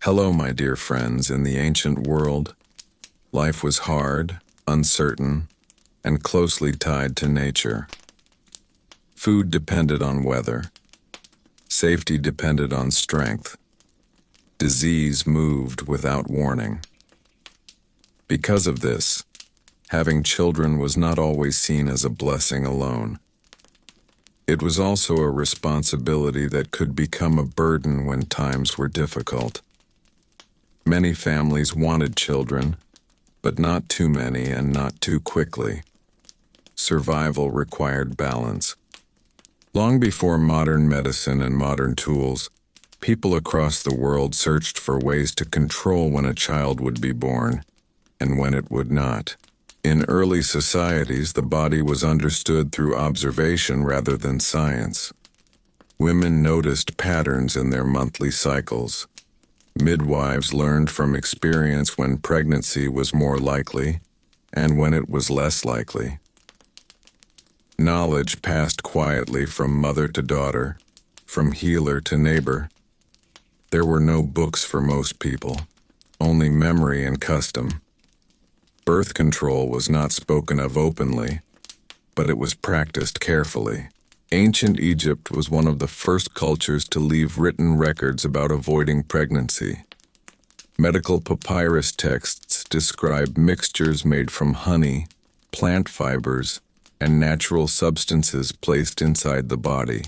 Hello, my dear friends. In the ancient world, life was hard, uncertain, and closely tied to nature. Food depended on weather. Safety depended on strength. Disease moved without warning. Because of this, having children was not always seen as a blessing alone. It was also a responsibility that could become a burden when times were difficult. Many families wanted children, but not too many and not too quickly. Survival required balance. Long before modern medicine and modern tools, people across the world searched for ways to control when a child would be born and when it would not. In early societies, the body was understood through observation rather than science. Women noticed patterns in their monthly cycles. Midwives learned from experience when pregnancy was more likely and when it was less likely. Knowledge passed quietly from mother to daughter, from healer to neighbor. There were no books for most people, only memory and custom. Birth control was not spoken of openly, but it was practiced carefully. Ancient Egypt was one of the first cultures to leave written records about avoiding pregnancy. Medical papyrus texts describe mixtures made from honey, plant fibers, and natural substances placed inside the body.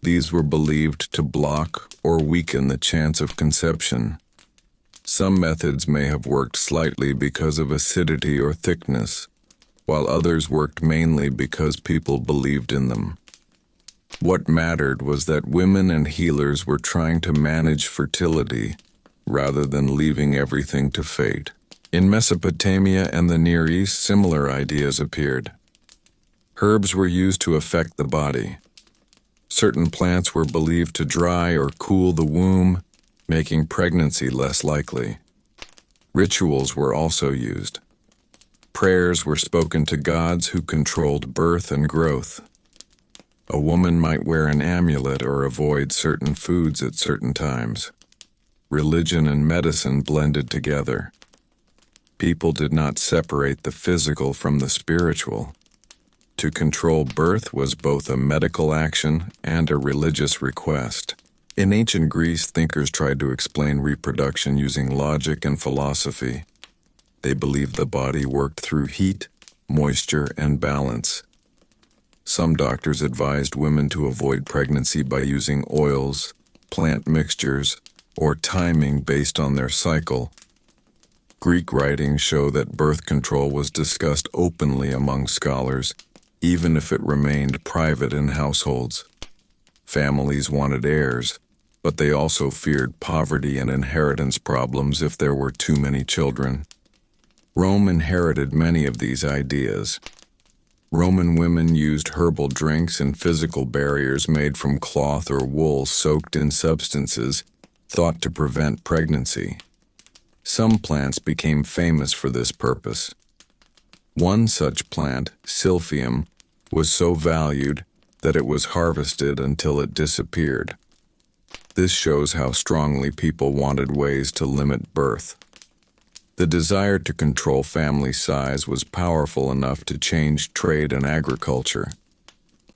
These were believed to block or weaken the chance of conception. Some methods may have worked slightly because of acidity or thickness, while others worked mainly because people believed in them. What mattered was that women and healers were trying to manage fertility rather than leaving everything to fate. In Mesopotamia and the Near East, similar ideas appeared. Herbs were used to affect the body. Certain plants were believed to dry or cool the womb, making pregnancy less likely. Rituals were also used. Prayers were spoken to gods who controlled birth and growth. A woman might wear an amulet or avoid certain foods at certain times. Religion and medicine blended together. People did not separate the physical from the spiritual. To control birth was both a medical action and a religious request. In ancient Greece, thinkers tried to explain reproduction using logic and philosophy. They believed the body worked through heat, moisture, and balance. Some doctors advised women to avoid pregnancy by using oils, plant mixtures, or timing based on their cycle. Greek writings show that birth control was discussed openly among scholars, even if it remained private in households. Families wanted heirs, but they also feared poverty and inheritance problems if there were too many children. Rome inherited many of these ideas. Roman women used herbal drinks and physical barriers made from cloth or wool soaked in substances thought to prevent pregnancy. Some plants became famous for this purpose. One such plant, silphium, was so valued that it was harvested until it disappeared. This shows how strongly people wanted ways to limit birth. The desire to control family size was powerful enough to change trade and agriculture.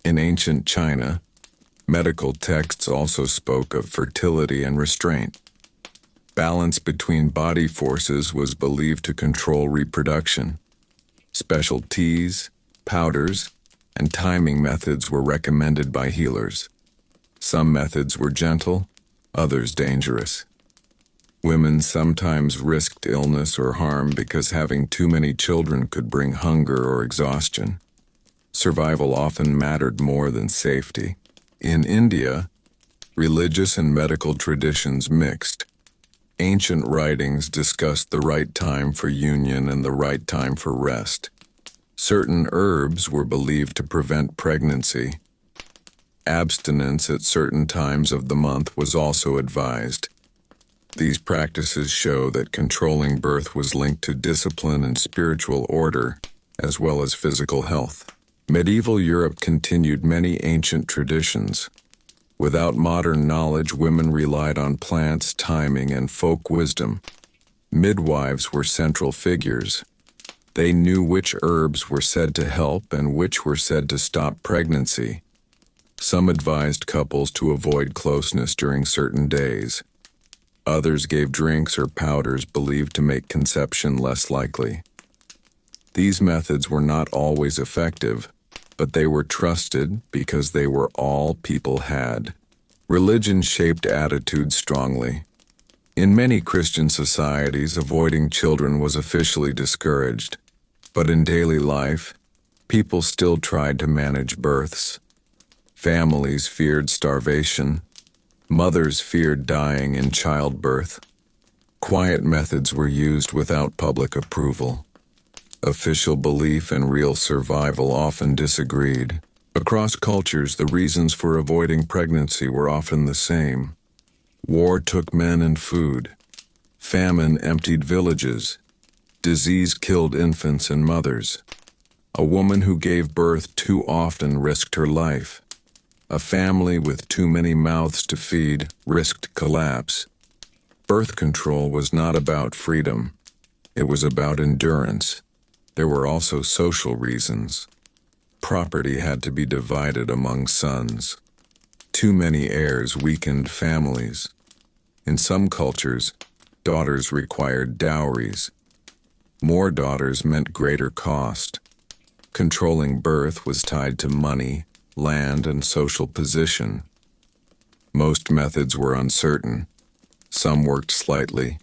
In ancient China, medical texts also spoke of fertility and restraint. Balance between body forces was believed to control reproduction. Special teas, powders, and timing methods were recommended by healers. Some methods were gentle, others dangerous. Women sometimes risked illness or harm because having too many children could bring hunger or exhaustion. Survival often mattered more than safety. In India, religious and medical traditions mixed. Ancient writings discussed the right time for union and the right time for rest. Certain herbs were believed to prevent pregnancy. Abstinence at certain times of the month was also advised. These practices show that controlling birth was linked to discipline and spiritual order, as well as physical health. Medieval Europe continued many ancient traditions. Without modern knowledge, women relied on plants, timing, and folk wisdom. Midwives were central figures. They knew which herbs were said to help and which were said to stop pregnancy. Some advised couples to avoid closeness during certain days. Others gave drinks or powders believed to make conception less likely. These methods were not always effective, but they were trusted because they were all people had. Religion shaped attitudes strongly. In many Christian societies, avoiding children was officially discouraged, but in daily life, people still tried to manage births. Families feared starvation. Mothers feared dying in childbirth. Quiet methods were used without public approval. Official belief and real survival often disagreed. Across cultures, the reasons for avoiding pregnancy were often the same. War took men and food. Famine emptied villages. Disease killed infants and mothers. A woman who gave birth too often risked her life. A family with too many mouths to feed risked collapse. Birth control was not about freedom. It was about endurance. There were also social reasons. Property had to be divided among sons. Too many heirs weakened families. In some cultures, daughters required dowries. More daughters meant greater cost. Controlling birth was tied to money, land, and social position. Most methods were uncertain. Some worked slightly.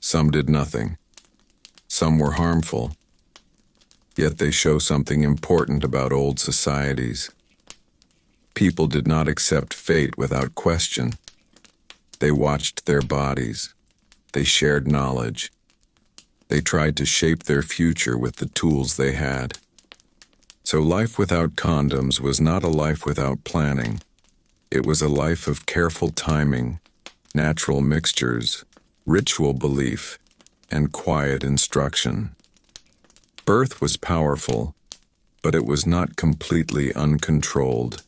Some did nothing. Some were harmful. Yet they show something important about old societies. People did not accept fate without question. They watched their bodies. They shared knowledge. They tried to shape their future with the tools they had. So life without condoms was not a life without planning. It was a life of careful timing, natural mixtures, ritual belief, and quiet instruction. Birth was powerful, but it was not completely uncontrolled.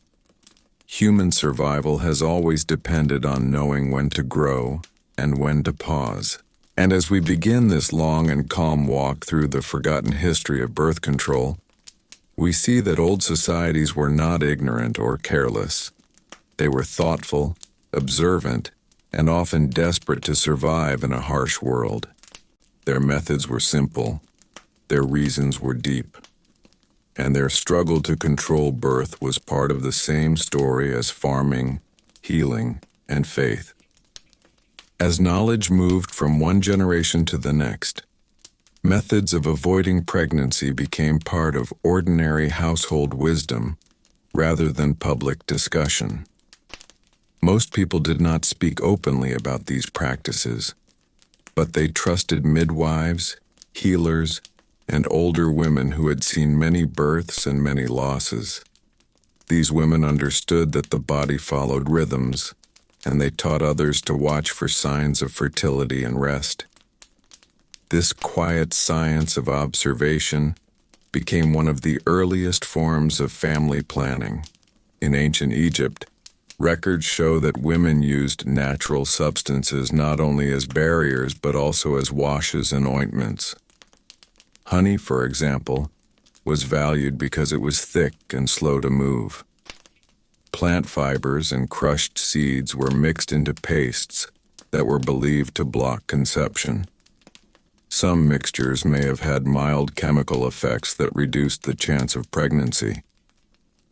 Human survival has always depended on knowing when to grow and when to pause. And as we begin this long and calm walk through the forgotten history of birth control, we see that old societies were not ignorant or careless. They were thoughtful, observant, and often desperate to survive in a harsh world. Their methods were simple. Their reasons were deep, and their struggle to control birth was part of the same story as farming, healing, and faith. As knowledge moved from one generation to the next, methods of avoiding pregnancy became part of ordinary household wisdom rather than public discussion. Most people did not speak openly about these practices, but they trusted midwives, healers, and older women who had seen many births and many losses. These women understood that the body followed rhythms, and they taught others to watch for signs of fertility and rest. This quiet science of observation became one of the earliest forms of family planning. In ancient Egypt, records show that women used natural substances not only as barriers but also as washes and ointments. Honey, for example, was valued because it was thick and slow to move. Plant fibers and crushed seeds were mixed into pastes that were believed to block conception. Some mixtures may have had mild chemical effects that reduced the chance of pregnancy.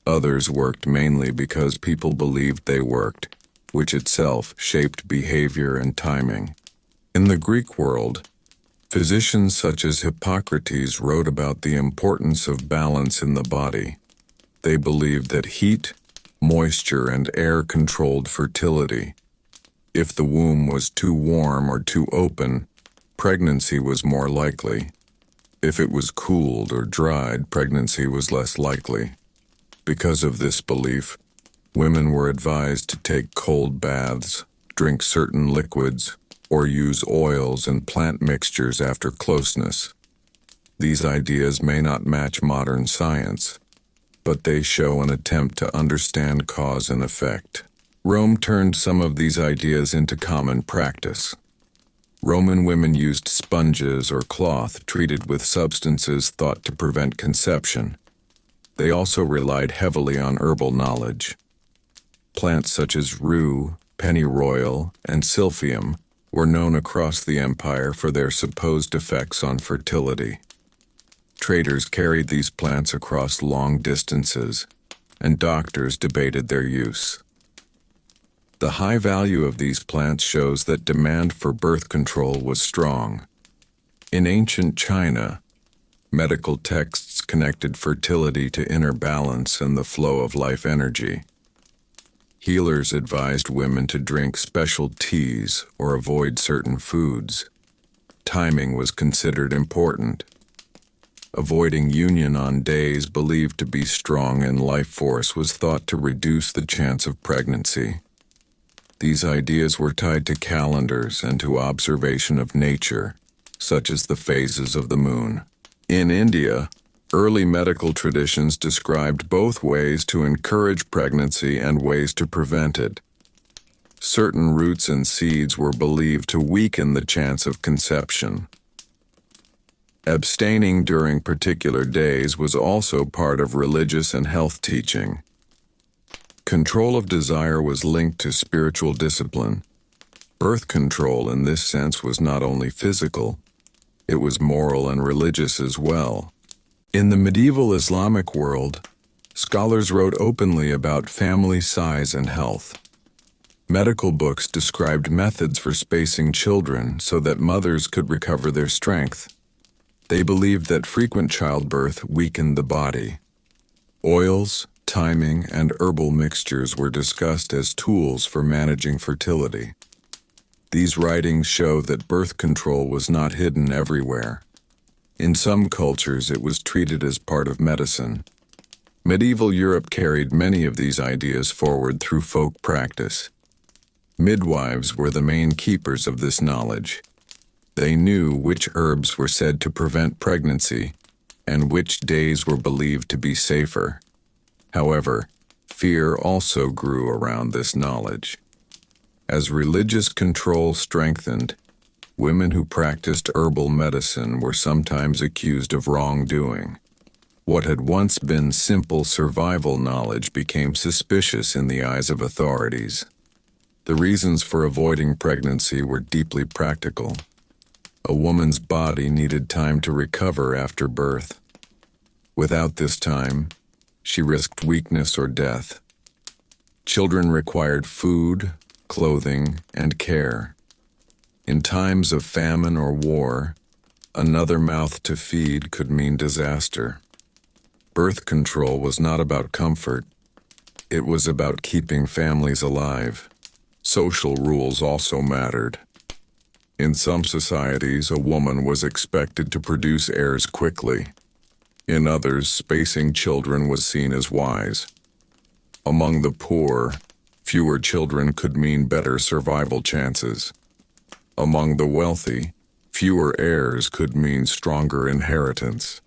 Others worked mainly because people believed they worked, which itself shaped behavior and timing. In the Greek world, physicians such as Hippocrates wrote about the importance of balance in the body. They believed that heat, moisture, and air controlled fertility. If the womb was too warm or too open, pregnancy was more likely. If it was cooled or dried, pregnancy was less likely. Because of this belief, women were advised to take cold baths, drink certain liquids, or use oils and plant mixtures after closeness. These ideas may not match modern science, but they show an attempt to understand cause and effect. Rome turned some of these ideas into common practice. Roman women used sponges or cloth treated with substances thought to prevent conception. They also relied heavily on herbal knowledge. Plants such as rue, pennyroyal, and silphium were known across the empire for their supposed effects on fertility. Traders carried these plants across long distances, and doctors debated their use. The high value of these plants shows that demand for birth control was strong. In ancient China, medical texts connected fertility to inner balance and the flow of life energy. Healers advised women to drink special teas or avoid certain foods. Timing was considered important. Avoiding union on days believed to be strong in life force was thought to reduce the chance of pregnancy. These ideas were tied to calendars and to observation of nature, such as the phases of the moon. In India, early medical traditions described both ways to encourage pregnancy and ways to prevent it. Certain roots and seeds were believed to weaken the chance of conception. Abstaining during particular days was also part of religious and health teaching. Control of desire was linked to spiritual discipline. Birth control in this sense was not only physical, it was moral and religious as well. In the medieval Islamic world, scholars wrote openly about family size and health. Medical books described methods for spacing children so that mothers could recover their strength. They believed that frequent childbirth weakened the body. Oils, timing, and herbal mixtures were discussed as tools for managing fertility. These writings show that birth control was not hidden everywhere. In some cultures, it was treated as part of medicine. Medieval Europe carried many of these ideas forward through folk practice. Midwives were the main keepers of this knowledge. They knew which herbs were said to prevent pregnancy and which days were believed to be safer. However, fear also grew around this knowledge. As religious control strengthened, women who practiced herbal medicine were sometimes accused of wrongdoing. What had once been simple survival knowledge became suspicious in the eyes of authorities. The reasons for avoiding pregnancy were deeply practical. A woman's body needed time to recover after birth. Without this time, she risked weakness or death. Children required food, clothing, and care. In times of famine or war, another mouth to feed could mean disaster. Birth control was not about comfort. It was about keeping families alive. Social rules also mattered. In some societies, a woman was expected to produce heirs quickly. In others, spacing children was seen as wise. Among the poor, fewer children could mean better survival chances. Among the wealthy, fewer heirs could mean stronger inheritance.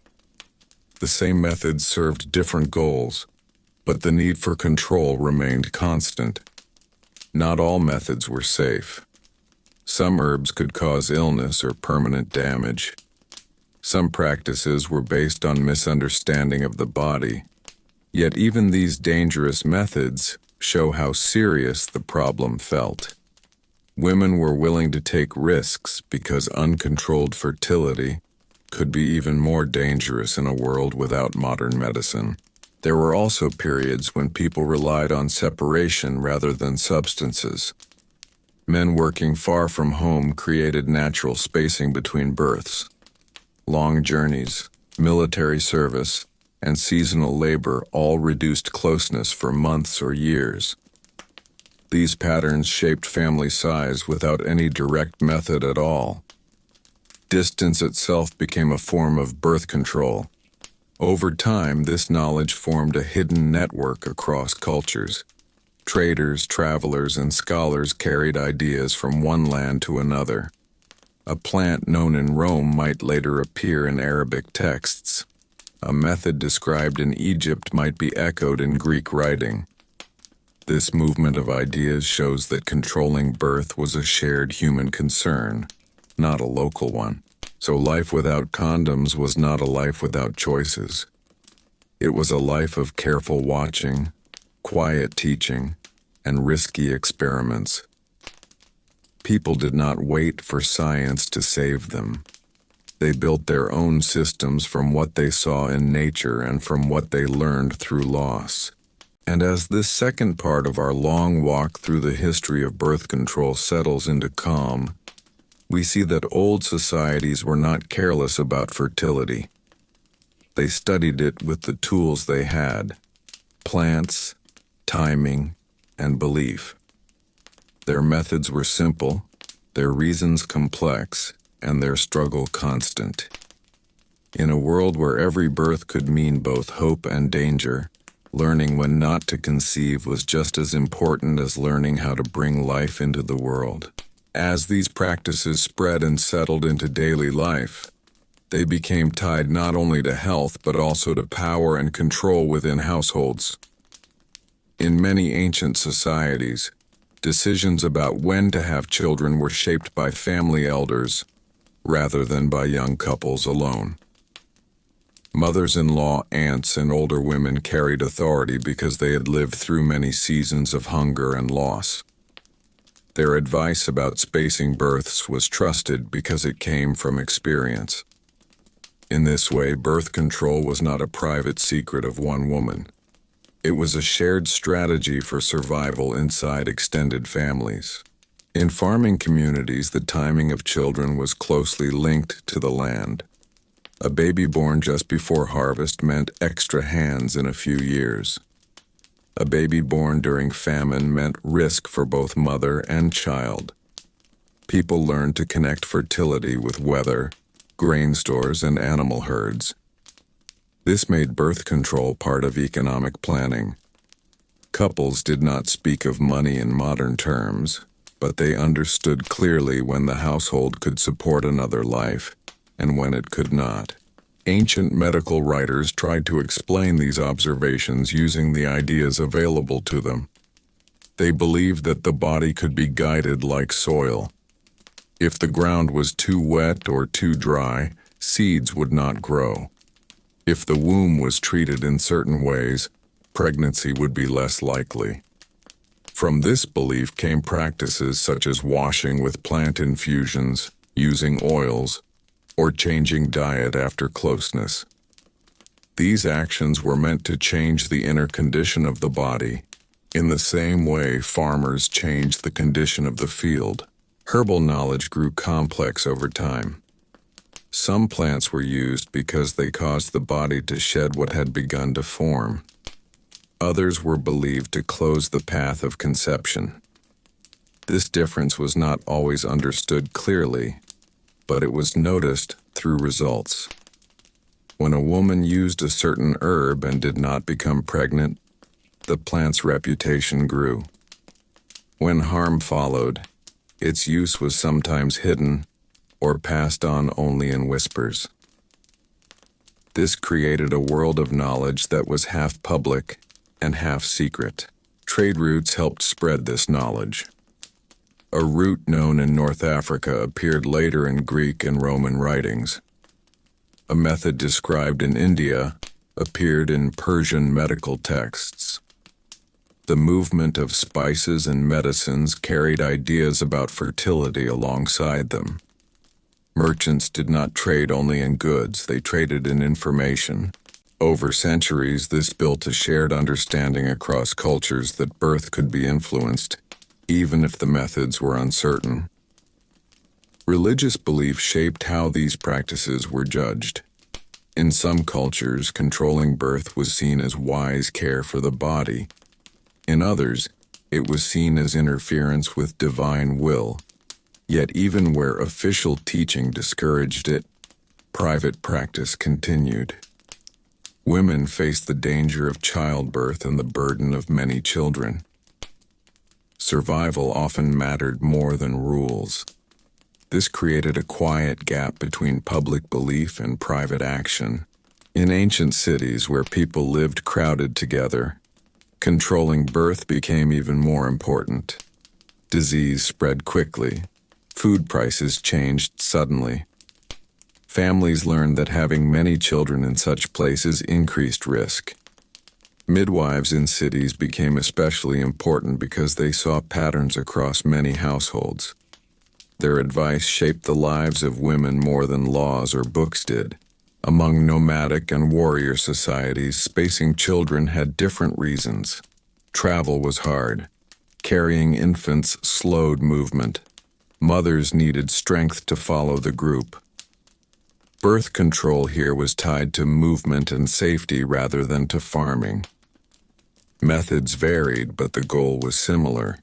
The same methods served different goals, but the need for control remained constant. Not all methods were safe. Some herbs could cause illness or permanent damage. Some practices were based on misunderstanding of the body. Yet even these dangerous methods show how serious the problem felt. Women were willing to take risks because uncontrolled fertility could be even more dangerous in a world without modern medicine. There were also periods when people relied on separation rather than substances. Men working far from home created natural spacing between births. Long journeys, military service, and seasonal labor all reduced closeness for months or years. These patterns shaped family size without any direct method at all. Distance itself became a form of birth control. Over time, this knowledge formed a hidden network across cultures. Traders, travelers, and scholars carried ideas from one land to another. A plant known in Rome might later appear in Arabic texts. A method described in Egypt might be echoed in Greek writing. This movement of ideas shows that controlling birth was a shared human concern, not a local one. So life without condoms was not a life without choices. It was a life of careful watching, quiet teaching, and risky experiments. People did not wait for science to save them. They built their own systems from what they saw in nature and from what they learned through loss. And as this second part of our long walk through the history of birth control settles into calm, we see that old societies were not careless about fertility. They studied it with the tools they had: plants, timing, and belief. Their methods were simple, their reasons complex, and their struggle constant. In a world where every birth could mean both hope and danger, learning when not to conceive was just as important as learning how to bring life into the world. As these practices spread and settled into daily life, they became tied not only to health but also to power and control within households. In many ancient societies, decisions about when to have children were shaped by family elders rather than by young couples alone. Mothers-in-law, aunts, and older women carried authority because they had lived through many seasons of hunger and loss. Their advice about spacing births was trusted because it came from experience. In this way, birth control was not a private secret of one woman. It was a shared strategy for survival inside extended families. In farming communities, the timing of children was closely linked to the land. A baby born just before harvest meant extra hands in a few years. A baby born during famine meant risk for both mother and child. People learned to connect fertility with weather, grain stores, and animal herds. This made birth control part of economic planning. Couples did not speak of money in modern terms, but they understood clearly when the household could support another life and when it could not. Ancient medical writers tried to explain these observations using the ideas available to them. They believed that the body could be guided like soil. If the ground was too wet or too dry, seeds would not grow. If the womb was treated in certain ways, pregnancy would be less likely. From this belief came practices such as washing with plant infusions, using oils, or changing diet after closeness. These actions were meant to change the inner condition of the body, in the same way farmers changed the condition of the field. Herbal knowledge grew complex over time. Some plants were used because they caused the body to shed what had begun to form. Others were believed to close the path of conception. This difference was not always understood clearly, but it was noticed through results. When a woman used a certain herb and did not become pregnant, the plant's reputation grew. When harm followed, its use was sometimes hidden or passed on only in whispers. This created a world of knowledge that was half public and half secret. Trade routes helped spread this knowledge. A root known in North Africa appeared later in Greek and Roman writings. A method described in India appeared in Persian medical texts. The movement of spices and medicines carried ideas about fertility alongside them. Merchants did not trade only in goods, they traded in information. Over centuries, this built a shared understanding across cultures that birth could be influenced, even if the methods were uncertain. Religious belief shaped how these practices were judged. In some cultures, controlling birth was seen as wise care for the body. In others, it was seen as interference with divine will. Yet even where official teaching discouraged it, private practice continued. Women faced the danger of childbirth and the burden of many children. Survival often mattered more than rules. This created a quiet gap between public belief and private action. In ancient cities where people lived crowded together, Controlling birth became even more important. Disease spread quickly. Food prices changed suddenly. Families learned that having many children in such places increased risk. Midwives in cities became especially important because they saw patterns across many households. Their advice shaped the lives of women more than laws or books did. Among nomadic and warrior societies, spacing children had different reasons. Travel was hard. Carrying infants slowed movement. Mothers needed strength to follow the group. Birth control here was tied to movement and safety rather than to farming. Methods varied, but the goal was similar: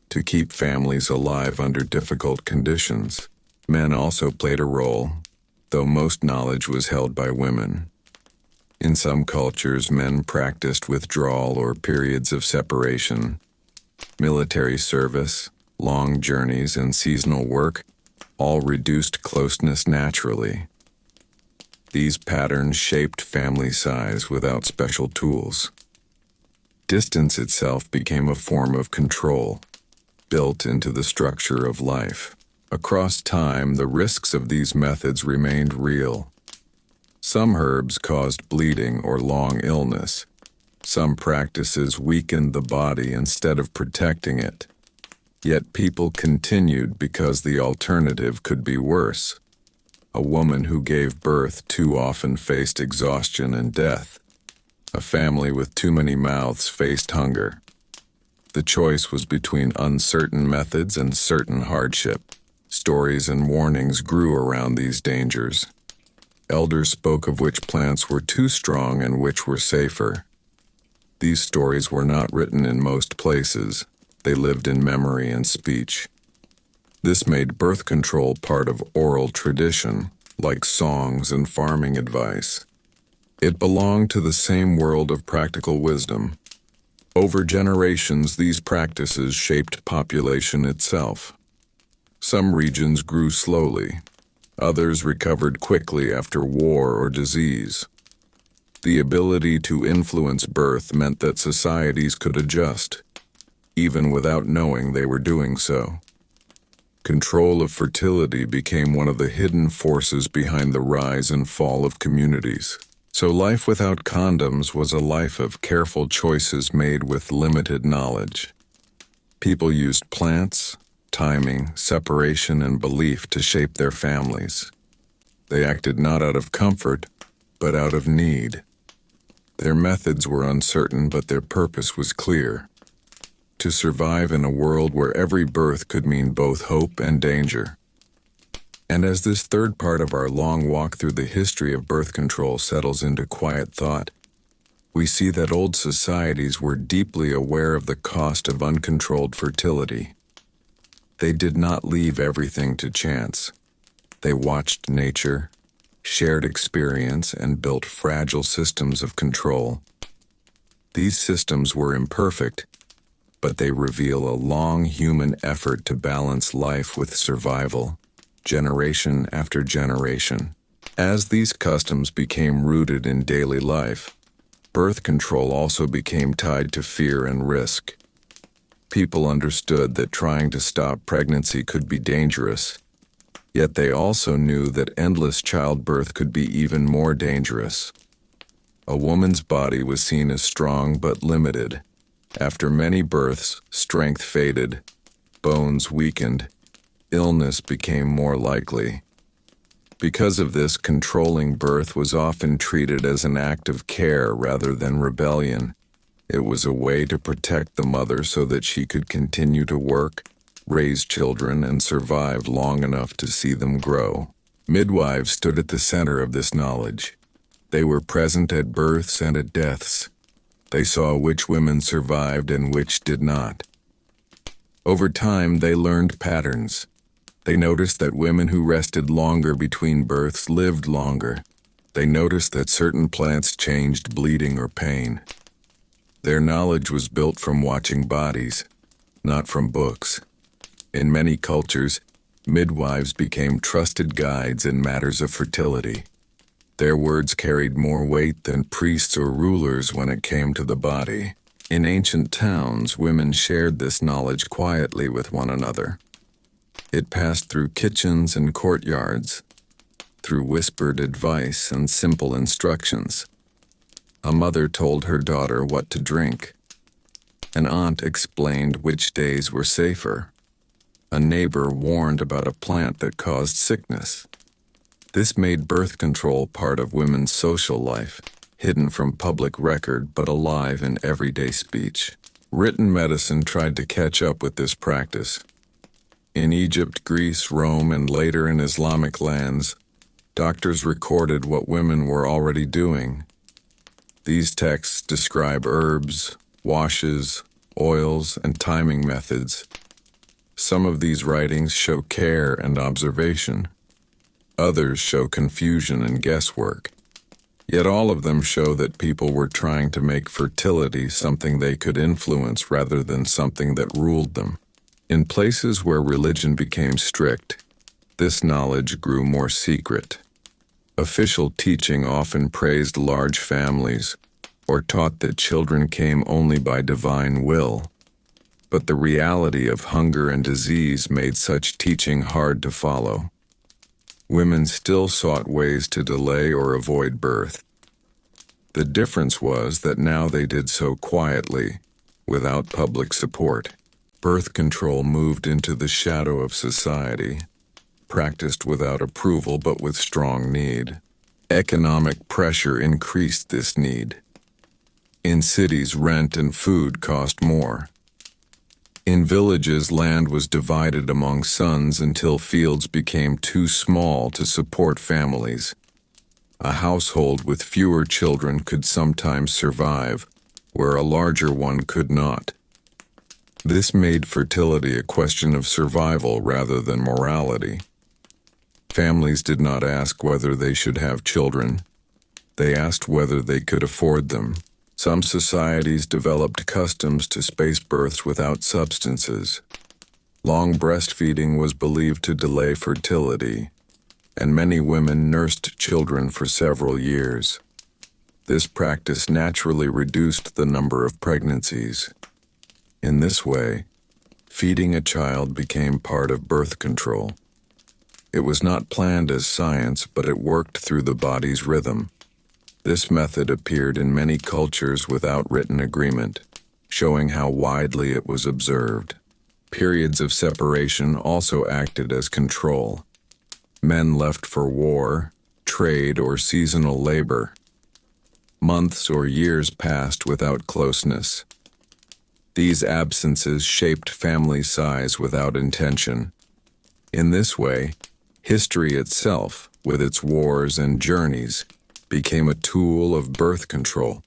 to keep families alive under difficult conditions. Men also played a role, though most knowledge was held by women. In some cultures, men practiced withdrawal or periods of separation. Military service, long journeys, and seasonal work all reduced closeness naturally. These patterns shaped family size without special tools. Distance itself became a form of control, built into the structure of life. Across time, the risks of these methods remained real. Some herbs caused bleeding or long illness. Some practices weakened the body instead of protecting it. Yet people continued because the alternative could be worse. A woman who gave birth too often faced exhaustion and death. A family with too many mouths faced hunger. The choice was between uncertain methods and certain hardship. Stories and warnings grew around these dangers. Elders spoke of which plants were too strong and which were safer. These stories were not written in most places. They lived in memory and speech. This made birth control part of oral tradition, like songs and farming advice. It belonged to the same world of practical wisdom. Over generations, these practices shaped population itself. Some regions grew slowly. Others recovered quickly after war or disease. The ability to influence birth meant that societies could adjust, even without knowing they were doing so. Control of fertility became one of the hidden forces behind the rise and fall of communities. So life without condoms was a life of careful choices made with limited knowledge. People used plants, timing, separation, and belief to shape their families. They acted not out of comfort, but out of need. Their methods were uncertain, but their purpose was clear: to survive in a world where every birth could mean both hope and danger. And as this third part of our long walk through the history of birth control settles into quiet thought, we see that old societies were deeply aware of the cost of uncontrolled fertility. They did not leave everything to chance. They watched nature, shared experience, and built fragile systems of control. These systems were imperfect, but they reveal a long human effort to balance life with survival, generation after generation. As these customs became rooted in daily life, birth control also became tied to fear and risk. People understood that trying to stop pregnancy could be dangerous, yet they also knew that endless childbirth could be even more dangerous. A woman's body was seen as strong but limited. After many births, strength faded, bones weakened, illness became more likely. Because of this, controlling birth was often treated as an act of care rather than rebellion. It was a way to protect the mother so that she could continue to work, raise children, and survive long enough to see them grow. Midwives stood at the center of this knowledge. They were present at births and at deaths. They saw which women survived and which did not. Over time, they learned patterns. They noticed that women who rested longer between births lived longer. They noticed that certain plants changed bleeding or pain. Their knowledge was built from watching bodies, not from books. In many cultures, midwives became trusted guides in matters of fertility. Their words carried more weight than priests or rulers when it came to the body. In ancient towns, women shared this knowledge quietly with one another. It passed through kitchens and courtyards, through whispered advice and simple instructions. A mother told her daughter what to drink. An aunt explained which days were safer. A neighbor warned about a plant that caused sickness. This made birth control part of women's social life, hidden from public record but alive in everyday speech. Written medicine tried to catch up with this practice. In Egypt, Greece, Rome, and later in Islamic lands, doctors recorded what women were already doing. These texts describe herbs, washes, oils, and timing methods. Some of these writings show care and observation. Others show confusion and guesswork. Yet all of them show that people were trying to make fertility something they could influence rather than something that ruled them. In places where religion became strict, this knowledge grew more secret. Official teaching often praised large families or taught that children came only by divine will. But the reality of hunger and disease made such teaching hard to follow. Women still sought ways to delay or avoid birth. The difference was that now they did so quietly, without public support. Birth control moved into the shadow of society, practiced without approval but with strong need. Economic pressure increased this need. In cities, rent and food cost more. In villages, land was divided among sons until fields became too small to support families. A household with fewer children could sometimes survive, where a larger one could not. This made fertility a question of survival rather than morality. Families did not ask whether they should have children. They asked whether they could afford them. Some societies developed customs to space births without substances. Long breastfeeding was believed to delay fertility, and many women nursed children for several years. This practice naturally reduced the number of pregnancies. In this way, feeding a child became part of birth control. It was not planned as science, but it worked through the body's rhythm. This method appeared in many cultures without written agreement, showing how widely it was observed. Periods of separation also acted as control. Men left for war, trade, or seasonal labor. Months or years passed without closeness. These absences shaped family size without intention. In this way, history itself, with its wars and journeys, became a tool of birth control.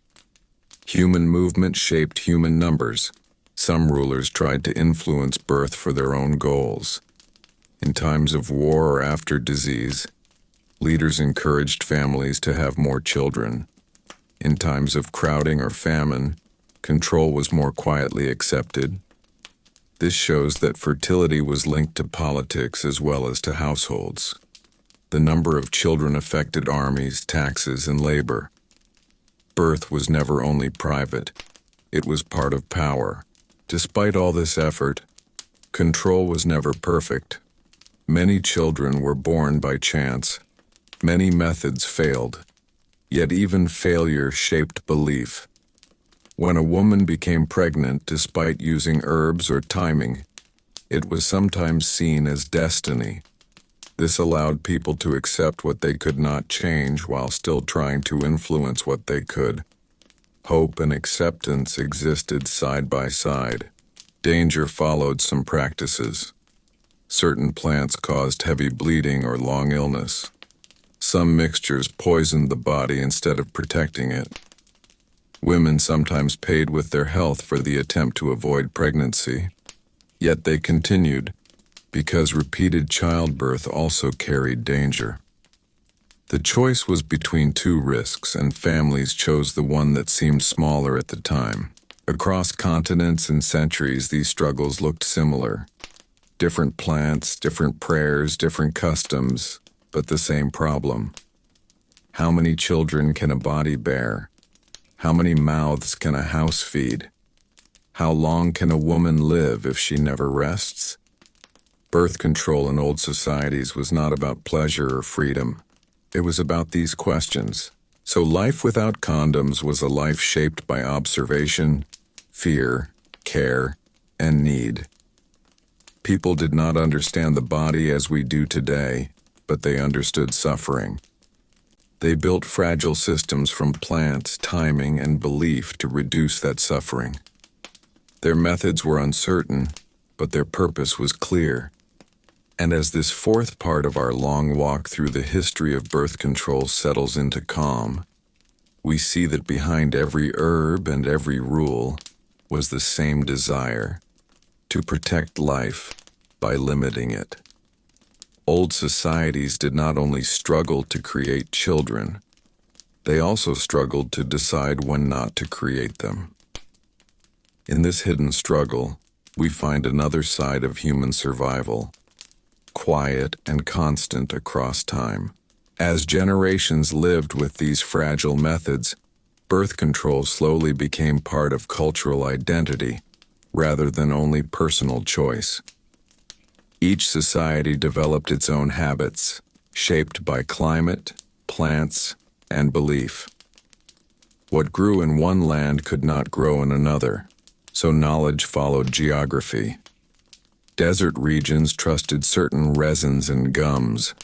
Human movement shaped human numbers. Some rulers tried to influence birth for their own goals. In times of war or after disease, leaders encouraged families to have more children. In times of crowding or famine, control was more quietly accepted. This shows that fertility was linked to politics as well as to households. The number of children affected armies, taxes, and labor. Birth was never only private. It was part of power. Despite all this effort, control was never perfect. Many children were born by chance. Many methods failed. Yet even failure shaped belief. When a woman became pregnant despite using herbs or timing, it was sometimes seen as destiny. This allowed people to accept what they could not change while still trying to influence what they could. Hope and acceptance existed side by side. Danger followed some practices. Certain plants caused heavy bleeding or long illness. Some mixtures poisoned the body instead of protecting it. Women sometimes paid with their health for the attempt to avoid pregnancy. Yet they continued, because repeated childbirth also carried danger. The choice was between two risks, and families chose the one that seemed smaller at the time. Across continents and centuries, these struggles looked similar. Different plants, different prayers, different customs, but the same problem. How many children can a body bear? How many mouths can a house feed? How long can a woman live if she never rests? Birth control in old societies was not about pleasure or freedom. It was about these questions. So life without condoms was a life shaped by observation, fear, care, and need. People did not understand the body as we do today, but they understood suffering. They built fragile systems from plants, timing, and belief to reduce that suffering. Their methods were uncertain, but their purpose was clear. And as this fourth part of our long walk through the history of birth control settles into calm, we see that behind every herb and every rule was the same desire: to protect life by limiting it. Old societies did not only struggle to create children, they also struggled to decide when not to create them. In this hidden struggle, we find another side of human survival, quiet and constant across time. As generations lived with these fragile methods, birth control slowly became part of cultural identity, rather than only personal choice. Each society developed its own habits, shaped by climate, plants, and belief. What grew in one land could not grow in another, so knowledge followed geography. Desert regions trusted certain resins and gums.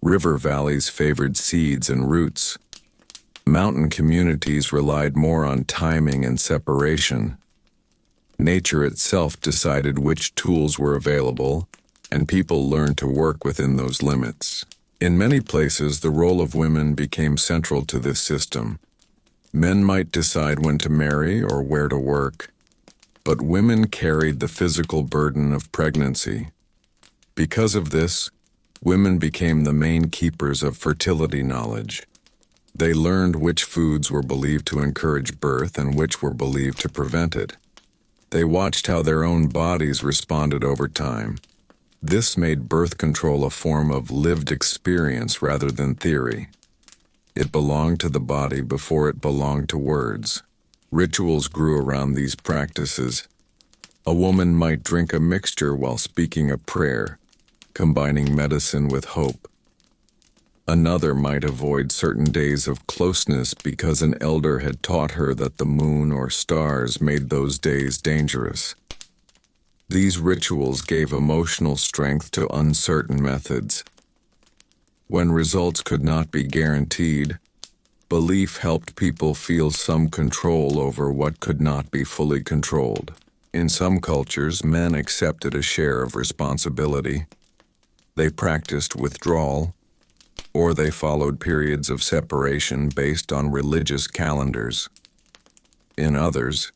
River valleys favored seeds and roots. Mountain communities relied more on timing and separation. Nature itself decided which tools were available, and people learned to work within those limits. In many places, the role of women became central to this system. Men might decide when to marry or where to work, but women carried the physical burden of pregnancy. Because of this, women became the main keepers of fertility knowledge. They learned which foods were believed to encourage birth and which were believed to prevent it. They watched how their own bodies responded over time. This made birth control a form of lived experience rather than theory. It belonged to the body before it belonged to words. Rituals grew around these practices. A woman might drink a mixture while speaking a prayer, combining medicine with hope. Another might avoid certain days of closeness because an elder had taught her that the moon or stars made those days dangerous. These rituals gave emotional strength to uncertain methods. When results could not be guaranteed, belief helped people feel some control over what could not be fully controlled. In some cultures, men accepted a share of responsibility. They practiced withdrawal, or they followed periods of separation based on religious calendars. In others,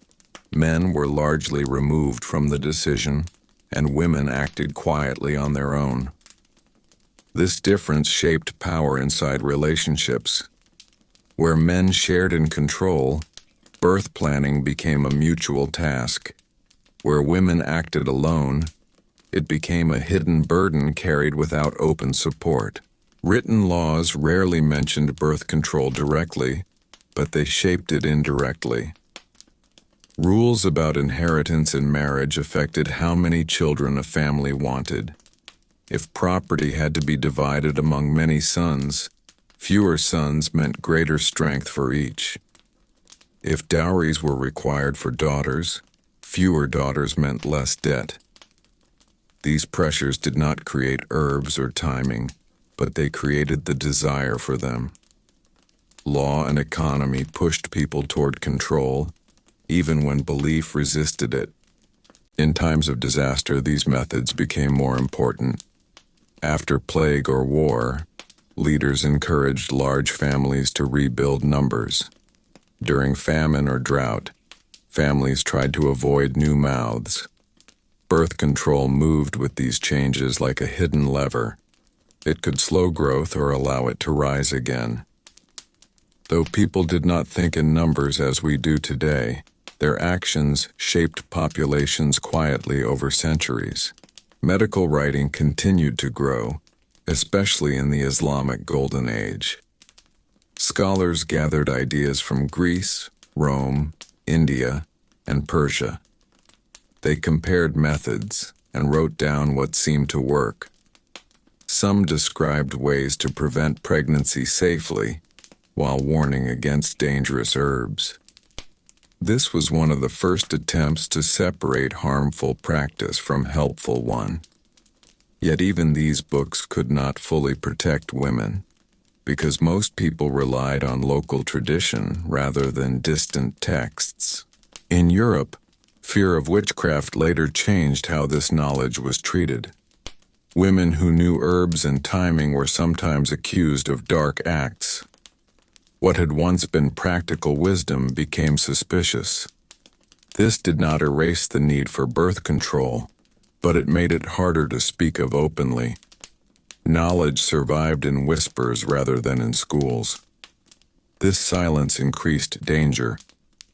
men were largely removed from the decision, and women acted quietly on their own. This difference shaped power inside relationships. Where men shared in control, birth planning became a mutual task. Where women acted alone, it became a hidden burden carried without open support. Written laws rarely mentioned birth control directly, but they shaped it indirectly. Rules about inheritance in marriage affected how many children a family wanted. If property had to be divided among many sons, fewer sons meant greater strength for each. If dowries were required for daughters, fewer daughters meant less debt. These pressures did not create herbs or timing, but they created the desire for them. Law and economy pushed people toward control, even when belief resisted it. In times of disaster, these methods became more important. After plague or war, leaders encouraged large families to rebuild numbers. During famine or drought, families tried to avoid new mouths. Birth control moved with these changes like a hidden lever. It could slow growth or allow it to rise again. Though people did not think in numbers as we do today, their actions shaped populations quietly over centuries. Medical writing continued to grow, especially in the Islamic Golden Age. Scholars gathered ideas from Greece, Rome, India, and Persia. They compared methods and wrote down what seemed to work. Some described ways to prevent pregnancy safely, while warning against dangerous herbs. This was one of the first attempts to separate harmful practice from helpful one. Yet even these books could not fully protect women, because most people relied on local tradition rather than distant texts. In Europe, fear of witchcraft later changed how this knowledge was treated. Women who knew herbs and timing were sometimes accused of dark acts. What had once been practical wisdom became suspicious. This did not erase the need for birth control, but it made it harder to speak of openly. Knowledge survived in whispers rather than in schools. This silence increased danger,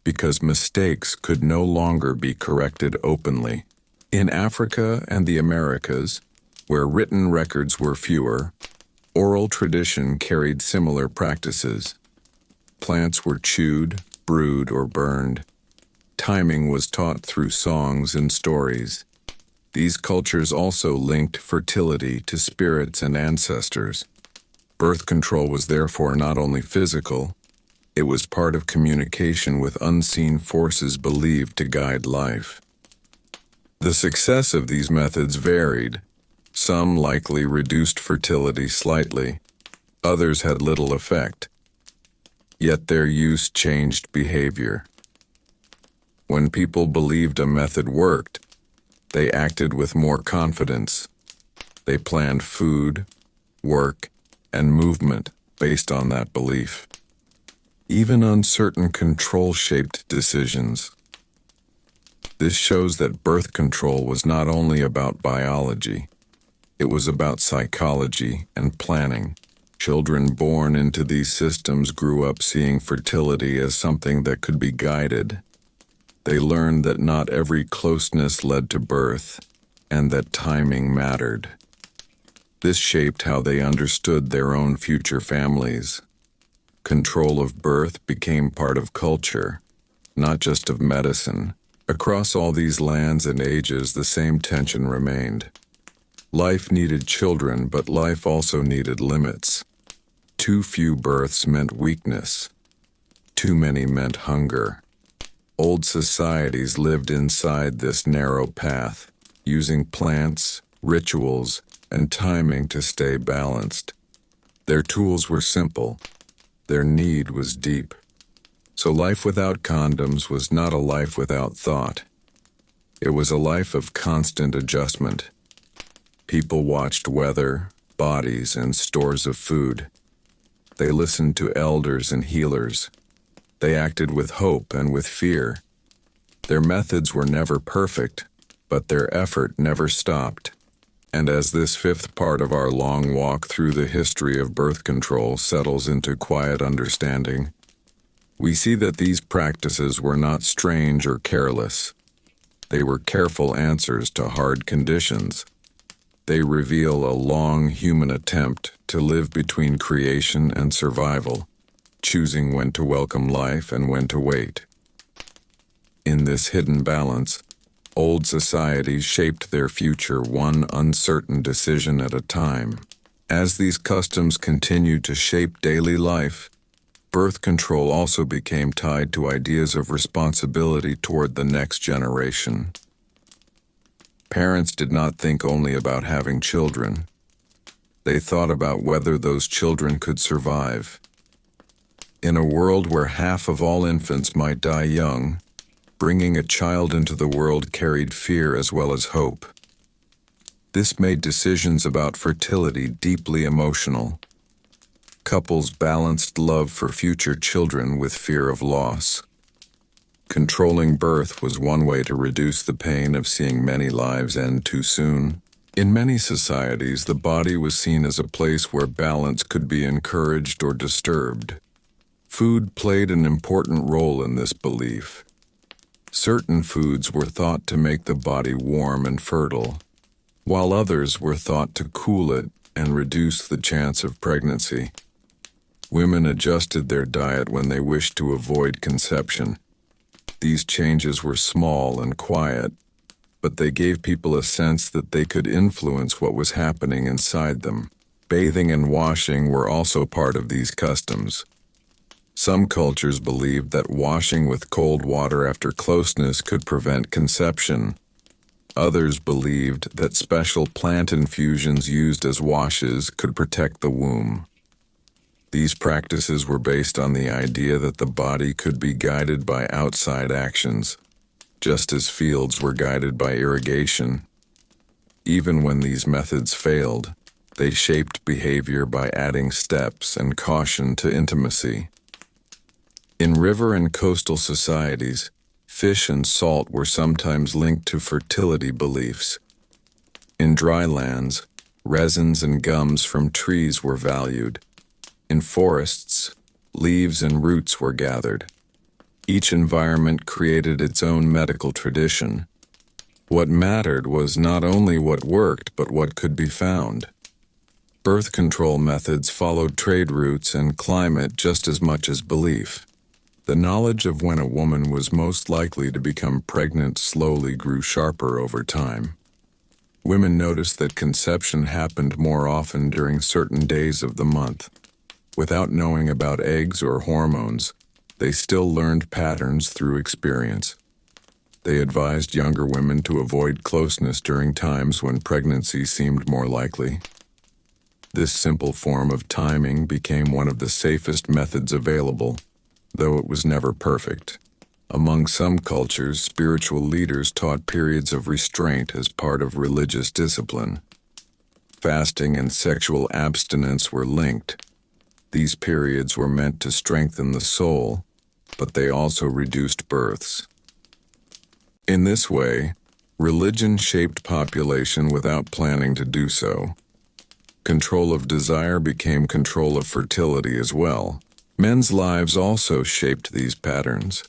because mistakes could no longer be corrected openly. In Africa and the Americas, where written records were fewer, oral tradition carried similar practices. Plants were chewed, brewed, or burned. Timing was taught through songs and stories. These cultures also linked fertility to spirits and ancestors. Birth control was therefore not only physical, it was part of communication with unseen forces believed to guide life. The success of these methods varied. Some likely reduced fertility slightly, others had little effect. Yet their use changed behavior. When people believed a method worked, they acted with more confidence. They planned food, work, and movement based on that belief. Even uncertain control shaped decisions. This shows that birth control was not only about biology, it was about psychology and planning. Children born into these systems grew up seeing fertility as something that could be guided. They learned that not every closeness led to birth, and that timing mattered. This shaped how they understood their own future families. Control of birth became part of culture, not just of medicine. Across all these lands and ages, the same tension remained. Life needed children, but life also needed limits. Too few births meant weakness. Too many meant hunger. Old societies lived inside this narrow path, using plants, rituals, and timing to stay balanced. Their tools were simple. Their need was deep. So life without condoms was not a life without thought. It was a life of constant adjustment. People watched weather, bodies, and stores of food. They listened to elders and healers. They acted with hope and with fear. Their methods were never perfect, but their effort never stopped. And as this fifth part of our long walk through the history of birth control settles into quiet understanding, we see that these practices were not strange or careless. They were careful answers to hard conditions. They reveal a long human attempt to live between creation and survival, choosing when to welcome life and when to wait. In this hidden balance, old societies shaped their future one uncertain decision at a time. As these customs continued to shape daily life, birth control also became tied to ideas of responsibility toward the next generation. Parents did not think only about having children. They thought about whether those children could survive. In a world where half of all infants might die young, bringing a child into the world carried fear as well as hope. This made decisions about fertility deeply emotional. Couples balanced love for future children with fear of loss. Controlling birth was one way to reduce the pain of seeing many lives end too soon. In many societies, the body was seen as a place where balance could be encouraged or disturbed. Food played an important role in this belief. Certain foods were thought to make the body warm and fertile, while others were thought to cool it and reduce the chance of pregnancy. Women adjusted their diet when they wished to avoid conception. These changes were small and quiet, but they gave people a sense that they could influence what was happening inside them. Bathing and washing were also part of these customs. Some cultures believed that washing with cold water after closeness could prevent conception. Others believed that special plant infusions used as washes could protect the womb. These practices were based on the idea that the body could be guided by outside actions, just as fields were guided by irrigation. Even when these methods failed, they shaped behavior by adding steps and caution to intimacy. In river and coastal societies, fish and salt were sometimes linked to fertility beliefs. In dry lands, resins and gums from trees were valued. In forests, leaves and roots were gathered. Each environment created its own medical tradition. What mattered was not only what worked, but what could be found. Birth control methods followed trade routes and climate just as much as belief. The knowledge of when a woman was most likely to become pregnant slowly grew sharper over time. Women noticed that conception happened more often during certain days of the month. Without knowing about eggs or hormones, they still learned patterns through experience. They advised younger women to avoid closeness during times when pregnancy seemed more likely. This simple form of timing became one of the safest methods available, though it was never perfect. Among some cultures, spiritual leaders taught periods of restraint as part of religious discipline. Fasting and sexual abstinence were linked. These periods were meant to strengthen the soul, but they also reduced births. In this way, religion shaped population without planning to do so. Control of desire became control of fertility as well. Men's lives also shaped these patterns.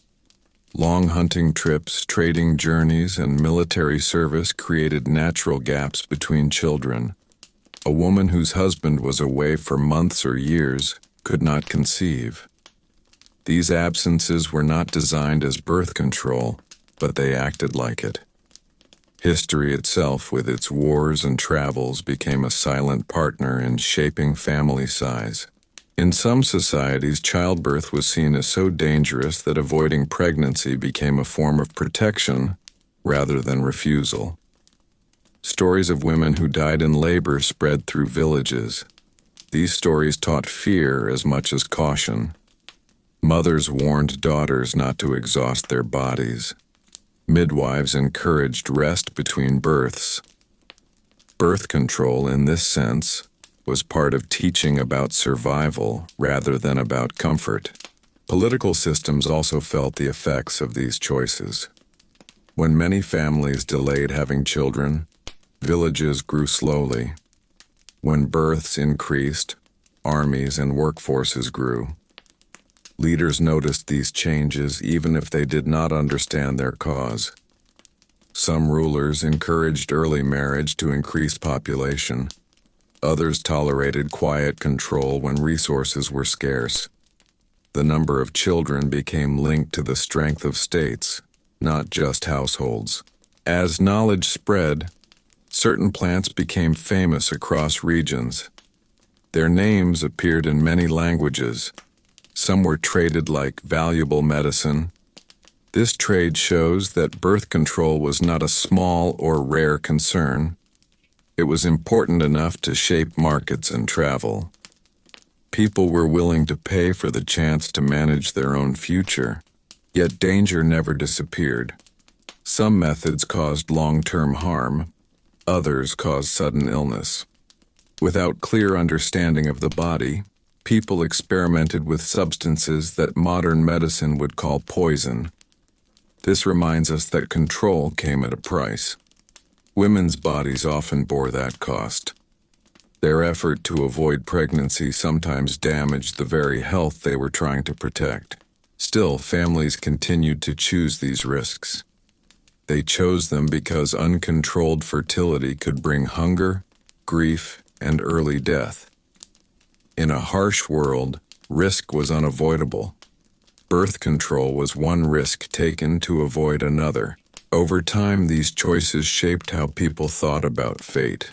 Long hunting trips, trading journeys, and military service created natural gaps between children. A woman whose husband was away for months or years could not conceive. These absences were not designed as birth control, but they acted like it. History itself, with its wars and travels, became a silent partner in shaping family size. In some societies, childbirth was seen as so dangerous that avoiding pregnancy became a form of protection rather than refusal. Stories of women who died in labor spread through villages. These stories taught fear as much as caution. Mothers warned daughters not to exhaust their bodies. Midwives encouraged rest between births. Birth control, in this sense, was part of teaching about survival rather than about comfort. Political systems also felt the effects of these choices. When many families delayed having children, villages grew slowly. When births increased, armies and workforces grew. Leaders noticed these changes even if they did not understand their cause. Some rulers encouraged early marriage to increase population. Others tolerated quiet control when resources were scarce. The number of children became linked to the strength of states, not just households. As knowledge spread, certain plants became famous across regions. Their names appeared in many languages. Some were traded like valuable medicine. This trade shows that birth control was not a small or rare concern. It was important enough to shape markets and travel. People were willing to pay for the chance to manage their own future, yet danger never disappeared. Some methods caused long-term harm. Others caused sudden illness. Without clear understanding of the body, people experimented with substances that modern medicine would call poison. This reminds us that control came at a price. Women's bodies often bore that cost. Their effort to avoid pregnancy sometimes damaged the very health they were trying to protect. Still, families continued to choose these risks. They chose them because uncontrolled fertility could bring hunger, grief, and early death. In a harsh world, risk was unavoidable. Birth control was one risk taken to avoid another. Over time, these choices shaped how people thought about fate.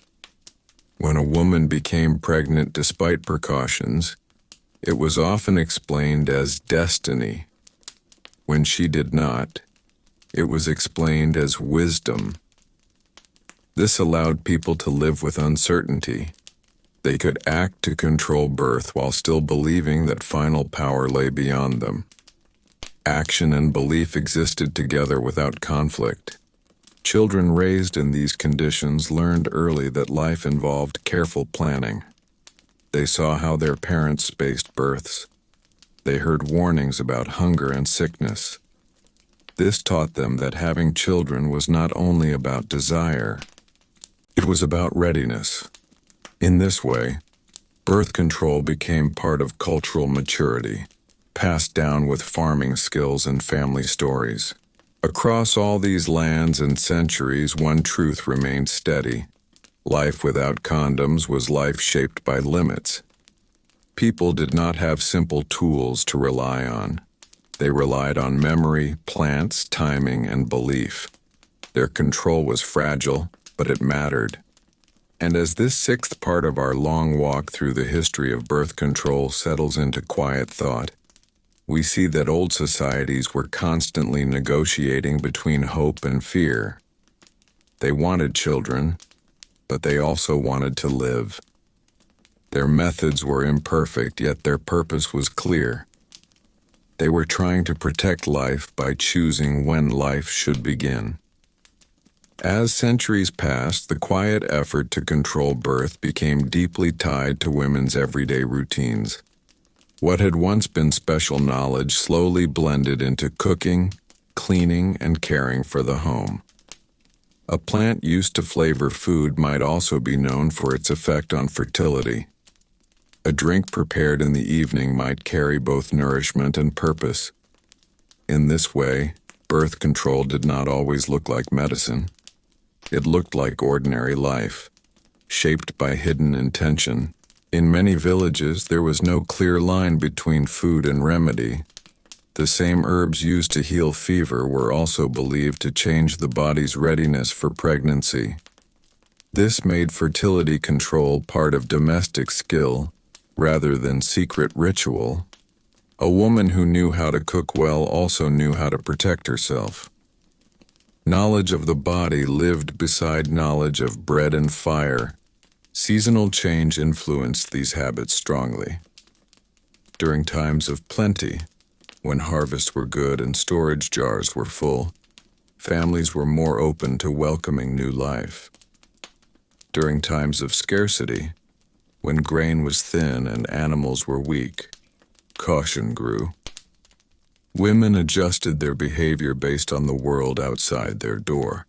When a woman became pregnant despite precautions, it was often explained as destiny. When she did not, it was explained as wisdom. This allowed people to live with uncertainty. They could act to control birth while still believing that final power lay beyond them. Action and belief existed together without conflict. Children raised in these conditions learned early that life involved careful planning. They saw how their parents spaced births. They heard warnings about hunger and sickness. This taught them that having children was not only about desire, it was about readiness. In this way, birth control became part of cultural maturity, passed down with farming skills and family stories. Across all these lands and centuries, one truth remained steady. Life without condoms was life shaped by limits. People did not have simple tools to rely on. They relied on memory, plants, timing, and belief. Their control was fragile, but it mattered. And as this sixth part of our long walk through the history of birth control settles into quiet thought, we see that old societies were constantly negotiating between hope and fear. They wanted children, but they also wanted to live. Their methods were imperfect, yet their purpose was clear. They were trying to protect life by choosing when life should begin. As centuries passed, the quiet effort to control birth became deeply tied to women's everyday routines. What had once been special knowledge slowly blended into cooking, cleaning, and caring for the home. A plant used to flavor food might also be known for its effect on fertility. A drink prepared in the evening might carry both nourishment and purpose. In this way, birth control did not always look like medicine. It looked like ordinary life, shaped by hidden intention. In many villages, there was no clear line between food and remedy. The same herbs used to heal fever were also believed to change the body's readiness for pregnancy. This made fertility control part of domestic skill, rather than secret ritual. A woman who knew how to cook well also knew how to protect herself. Knowledge of the body lived beside knowledge of bread and fire. Seasonal change influenced these habits strongly. During times of plenty, when harvests were good and storage jars were full, families were more open to welcoming new life. During times of scarcity, when grain was thin and animals were weak, caution grew. Women adjusted their behavior based on the world outside their door.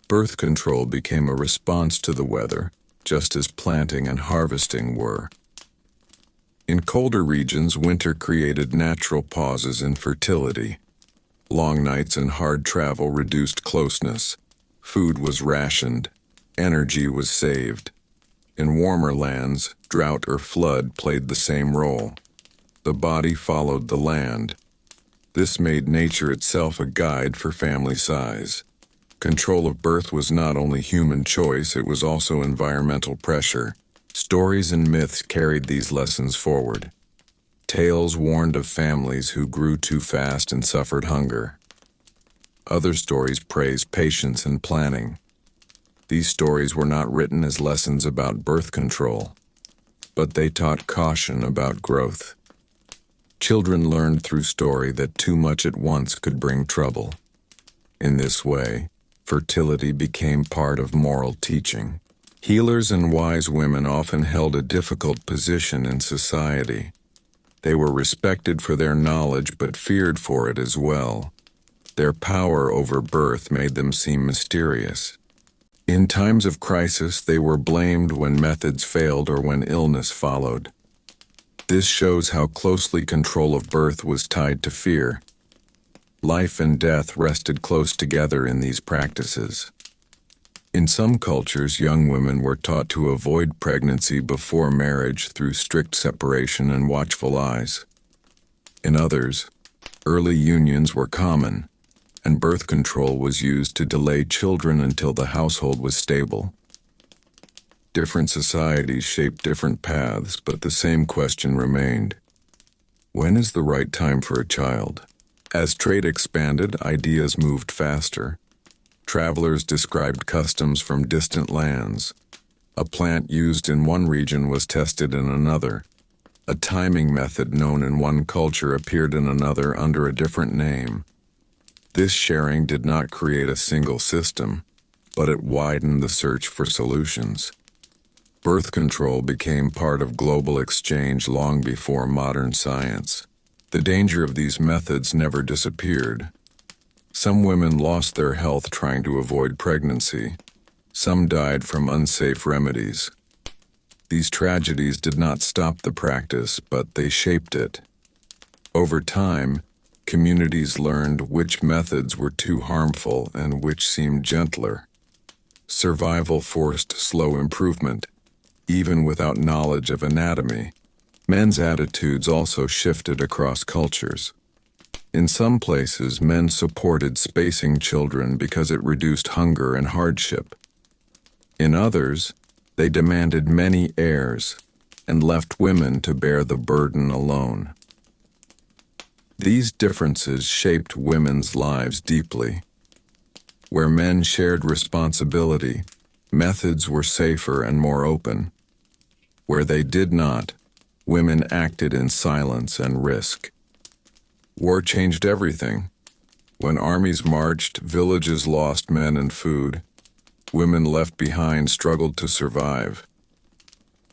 Birth control became a response to the weather, just as planting and harvesting were. In colder regions, winter created natural pauses in fertility. Long nights and hard travel reduced closeness. Food was rationed. Energy was saved. In warmer lands, drought or flood played the same role. The body followed the land. This made nature itself a guide for family size. Control of birth was not only human choice, it was also environmental pressure. Stories and myths carried these lessons forward. Tales warned of families who grew too fast and suffered hunger. Other stories praised patience and planning. These stories were not written as lessons about birth control, but they taught caution about growth. Children learned through story that too much at once could bring trouble. In this way, fertility became part of moral teaching. Healers and wise women often held a difficult position in society. They were respected for their knowledge but feared for it as well. Their power over birth made them seem mysterious. In times of crisis, they were blamed when methods failed or when illness followed. This shows how closely control of birth was tied to fear. Life and death rested close together in these practices. In some cultures, young women were taught to avoid pregnancy before marriage through strict separation and watchful eyes. In others, early unions were common. and birth control was used to delay children until the household was stable. Different societies shaped different paths, but the same question remained. When is the right time for a child? As trade expanded, ideas moved faster. Travelers described customs from distant lands. A plant used in one region was tested in another. A timing method known in one culture appeared in another under a different name. This sharing did not create a single system, but it widened the search for solutions. Birth control became part of global exchange long before modern science. The danger of these methods never disappeared. Some women lost their health trying to avoid pregnancy. Some died from unsafe remedies. These tragedies did not stop the practice, but they shaped it. Over time, communities learned which methods were too harmful and which seemed gentler. Survival forced slow improvement. Even without knowledge of anatomy, men's attitudes also shifted across cultures. In some places, men supported spacing children because it reduced hunger and hardship. In others, they demanded many heirs and left women to bear the burden alone. These differences shaped women's lives deeply. Where men shared responsibility, methods were safer and more open. Where they did not, women acted in silence and risk. War changed everything. When armies marched, villages lost men and food. Women left behind struggled to survive.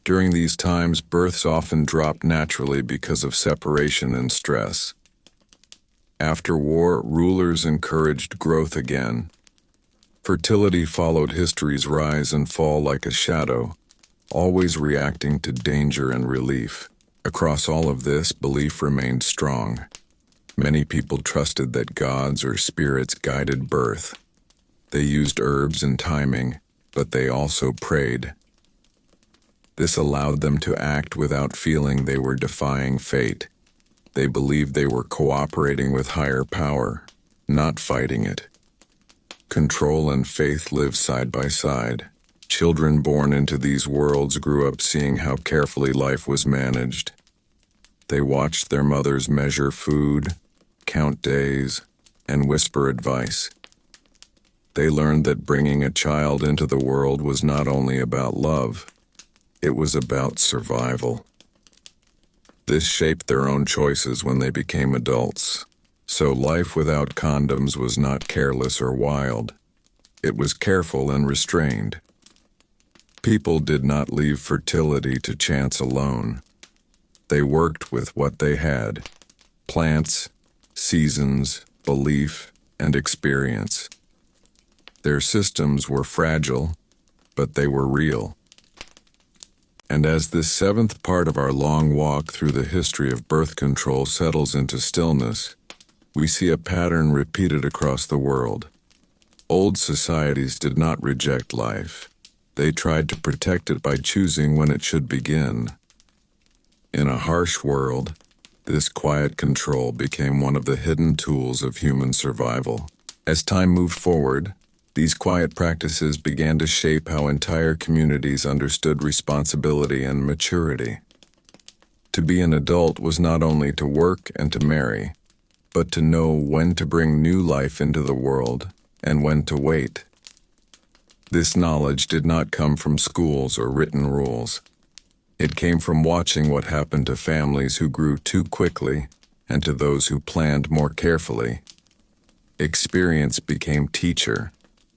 During these times, births often dropped naturally because of separation and stress. After war, rulers encouraged growth again. Fertility followed history's rise and fall like a shadow, always reacting to danger and relief. Across all of this, belief remained strong. Many people trusted that gods or spirits guided birth. They used herbs and timing, but they also prayed. This allowed them to act without feeling they were defying fate. They believed they were cooperating with higher power, not fighting it. Control and faith lived side by side. Children born into these worlds grew up seeing how carefully life was managed. They watched their mothers measure food, count days, and whisper advice. They learned that bringing a child into the world was not only about love, it was about survival. This shaped their own choices when they became adults. So life without condoms was not careless or wild. It was careful and restrained. People did not leave fertility to chance alone. They worked with what they had: plants, seasons, belief, and experience. Their systems were fragile, but they were real. And as this seventh part of our long walk through the history of birth control settles into stillness, we see a pattern repeated across the world. Old societies did not reject life. They tried to protect it by choosing when it should begin. In a harsh world, this quiet control became one of the hidden tools of human survival. As time moved forward, these quiet practices began to shape how entire communities understood responsibility and maturity. To be an adult was not only to work and to marry, but to know when to bring new life into the world and when to wait. This knowledge did not come from schools or written rules. It came from watching what happened to families who grew too quickly and to those who planned more carefully. Experience became teacher,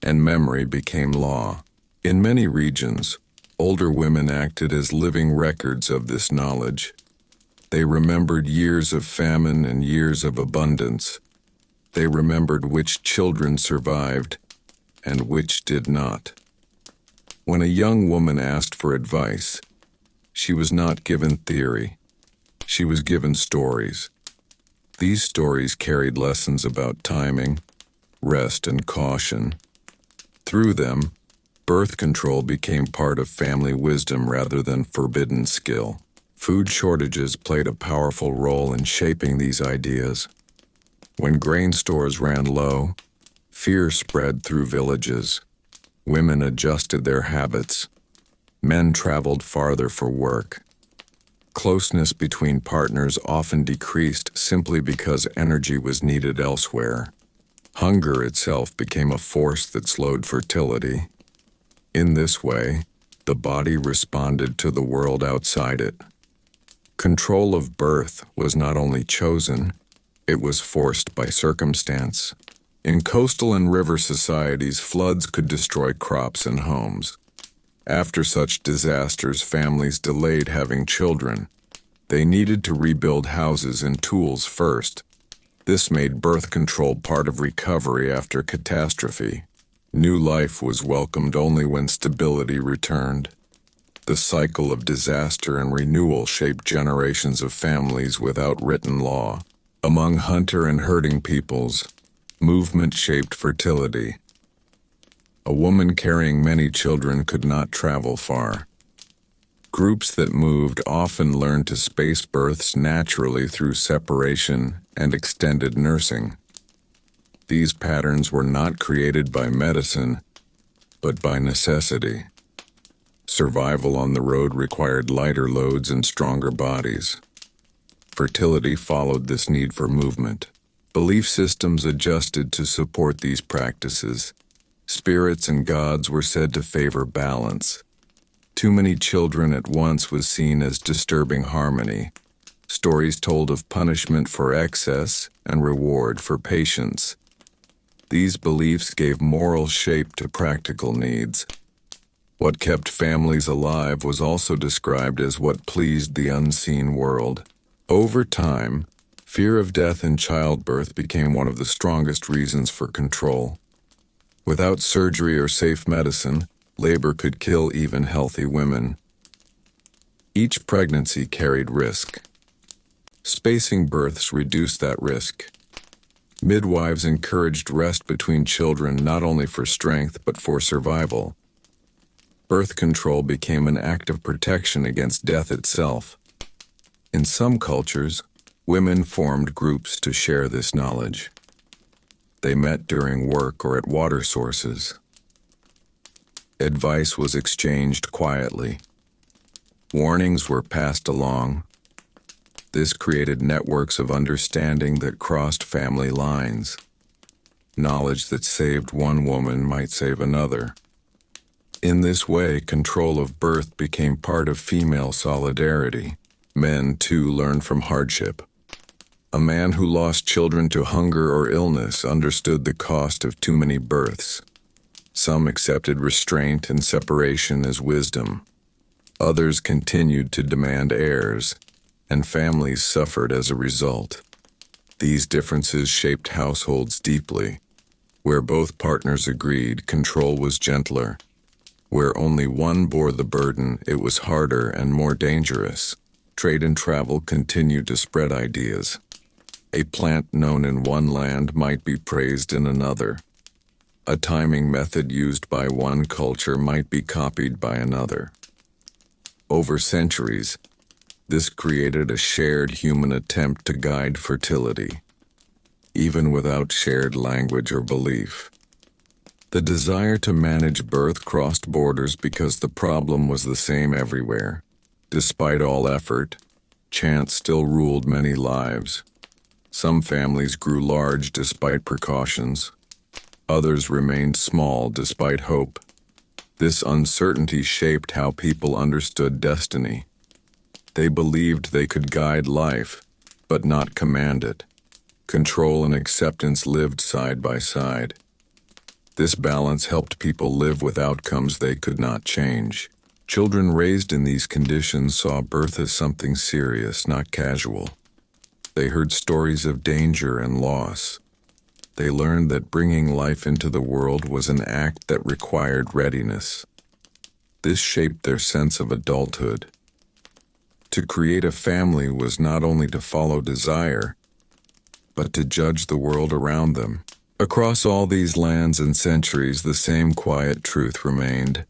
and memory became law. In many regions, older women acted as living records of this knowledge. They remembered years of famine and years of abundance. They remembered which children survived and which did not. When a young woman asked for advice, she was not given theory. She was given stories. These stories carried lessons about timing, rest, and caution. Through them, birth control became part of family wisdom rather than forbidden skill. Food shortages played a powerful role in shaping these ideas. When grain stores ran low, fear spread through villages. Women adjusted their habits. Men traveled farther for work. Closeness between partners often decreased simply because energy was needed elsewhere. Hunger itself became a force that slowed fertility. In this way, the body responded to the world outside it. Control of birth was not only chosen, it was forced by circumstance. In coastal and river societies, floods could destroy crops and homes. After such disasters, families delayed having children. They needed to rebuild houses and tools first. This made birth control part of recovery after catastrophe. New life was welcomed only when stability returned. The cycle of disaster and renewal shaped generations of families without written law. Among hunter and herding peoples, movement shaped fertility. A woman carrying many children could not travel far. Groups that moved often learned to space births naturally through separation and extended nursing. These patterns were not created by medicine, but by necessity. Survival on the road required lighter loads and stronger bodies. Fertility followed this need for movement. Belief systems adjusted to support these practices. Spirits and gods were said to favor balance. Too many children at once was seen as disturbing harmony. Stories told of punishment for excess and reward for patience. These beliefs gave moral shape to practical needs. What kept families alive was also described as what pleased the unseen world. Over time, fear of death in childbirth became one of the strongest reasons for control. Without surgery or safe medicine, labor could kill even healthy women. Each pregnancy carried risk. Spacing births reduced that risk. Midwives encouraged rest between children not only for strength but for survival. Birth control became an act of protection against death itself. In some cultures, women formed groups to share this knowledge. They met during work or at water sources. Advice was exchanged quietly. Warnings were passed along. This created networks of understanding that crossed family lines. Knowledge that saved one woman might save another. In this way, control of birth became part of female solidarity. Men, too, learned from hardship. A man who lost children to hunger or illness understood the cost of too many births. Some accepted restraint and separation as wisdom. Others continued to demand heirs, and families suffered as a result. These differences shaped households deeply. Where both partners agreed, control was gentler. Where only one bore the burden, it was harder and more dangerous. Trade and travel continued to spread ideas. A plant known in one land might be praised in another. A timing method used by one culture might be copied by another. Over centuries, this created a shared human attempt to guide fertility, even without shared language or belief. The desire to manage birth crossed borders because the problem was the same everywhere. Despite all effort, chance still ruled many lives. Some families grew large despite precautions. Others remained small despite hope. This uncertainty shaped how people understood destiny. They believed they could guide life, but not command it. Control and acceptance lived side by side. This balance helped people live with outcomes they could not change. Children raised in these conditions saw birth as something serious, not casual. They heard stories of danger and loss. They learned that bringing life into the world was an act that required readiness. This shaped their sense of adulthood. To create a family was not only to follow desire, but to judge the world around them. Across all these lands and centuries, the same quiet truth remained.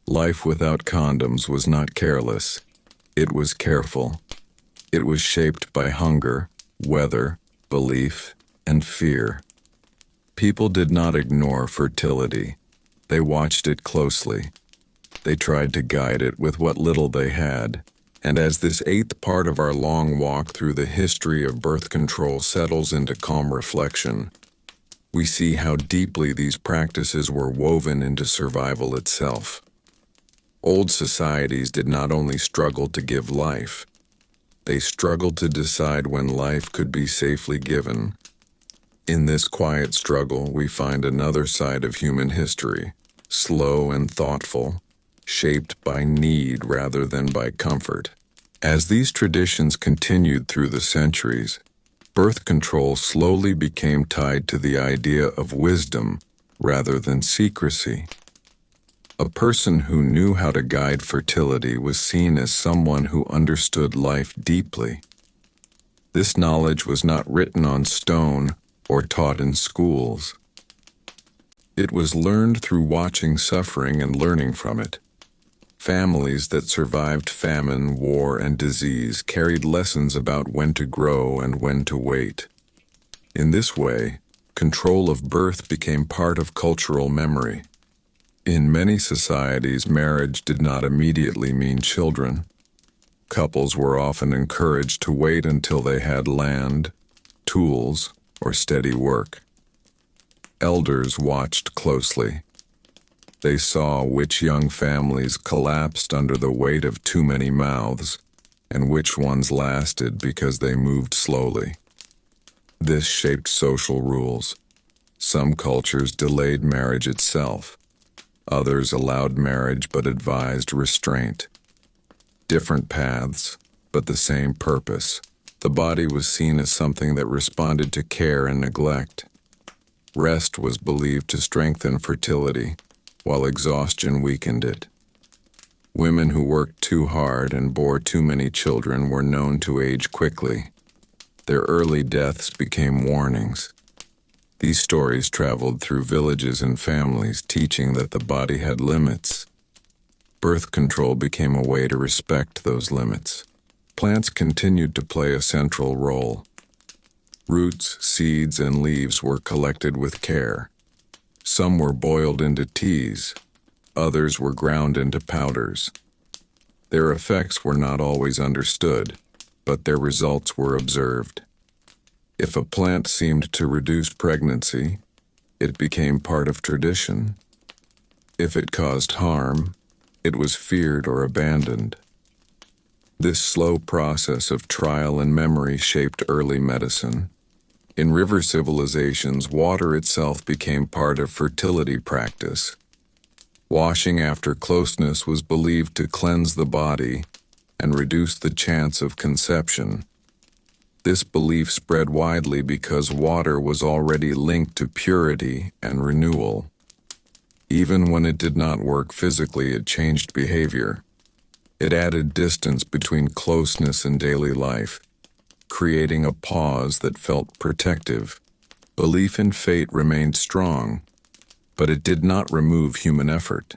Life without condoms was not careless. It was careful. It was shaped by hunger, weather, belief, and fear. People did not ignore fertility. They watched it closely. They tried to guide it with what little they had. And as this eighth part of our long walk through the history of birth control settles into calm reflection, we see how deeply these practices were woven into survival itself. Old societies did not only struggle to give life, they struggled to decide when life could be safely given. In this quiet struggle, we find another side of human history, slow and thoughtful, shaped by need rather than by comfort. As these traditions continued through the centuries, birth control slowly became tied to the idea of wisdom rather than secrecy. A person who knew how to guide fertility was seen as someone who understood life deeply. This knowledge was not written on stone or taught in schools. It was learned through watching suffering and learning from it. Families that survived famine, war, and disease carried lessons about when to grow and when to wait. In this way, control of birth became part of cultural memory. In many societies, marriage did not immediately mean children. Couples were often encouraged to wait until they had land, tools, or steady work. Elders watched closely. They saw which young families collapsed under the weight of too many mouths, and which ones lasted because they moved slowly. This shaped social rules. Some cultures delayed marriage itself. Others allowed marriage but advised restraint. Different paths, but the same purpose. The body was seen as something that responded to care and neglect. Rest was believed to strengthen fertility, while exhaustion weakened it. Women who worked too hard and bore too many children were known to age quickly. Their early deaths became warnings. These stories traveled through villages and families, teaching that the body had limits. Birth control became a way to respect those limits. Plants continued to play a central role. Roots, seeds, and leaves were collected with care. Some were boiled into teas. Others were ground into powders. Their effects were not always understood, but their results were observed. If a plant seemed to reduce pregnancy, it became part of tradition. If it caused harm, it was feared or abandoned. This slow process of trial and memory shaped early medicine. In river civilizations, water itself became part of fertility practice. Washing after closeness was believed to cleanse the body and reduce the chance of conception. This belief spread widely because water was already linked to purity and renewal. Even when it did not work physically, it changed behavior. It added distance between closeness and daily life, creating a pause that felt protective. Belief in fate remained strong, but it did not remove human effort.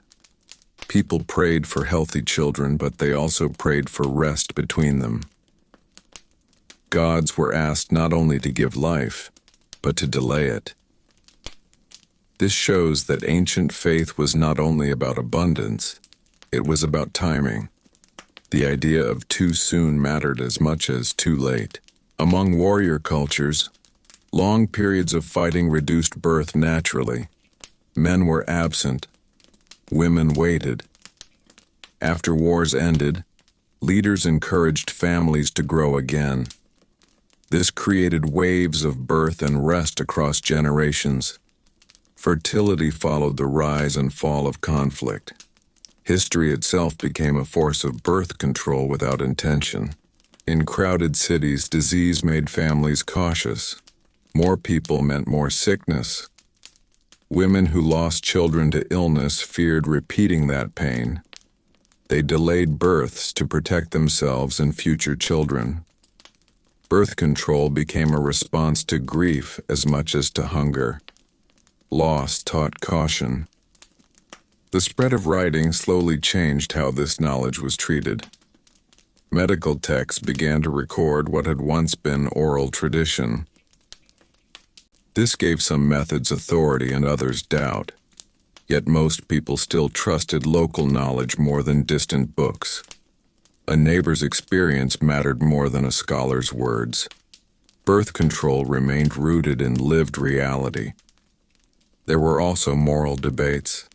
People prayed for healthy children, but they also prayed for rest between them. Gods were asked not only to give life, but to delay it. This shows that ancient faith was not only about abundance, it was about timing. The idea of too soon mattered as much as too late. Among warrior cultures, long periods of fighting reduced birth naturally. Men were absent. Women waited. After wars ended, leaders encouraged families to grow again. This created waves of birth and rest across generations. Fertility followed the rise and fall of conflict. History itself became a force of birth control without intention. In crowded cities, disease made families cautious. More people meant more sickness. Women who lost children to illness feared repeating that pain. They delayed births to protect themselves and future children. Birth control became a response to grief as much as to hunger. Loss taught caution. The spread of writing slowly changed how this knowledge was treated. Medical texts began to record what had once been oral tradition. This gave some methods authority and others doubt. Yet most people still trusted local knowledge more than distant books. A neighbor's experience mattered more than a scholar's words. Birth control remained rooted in lived reality. There were also moral debates.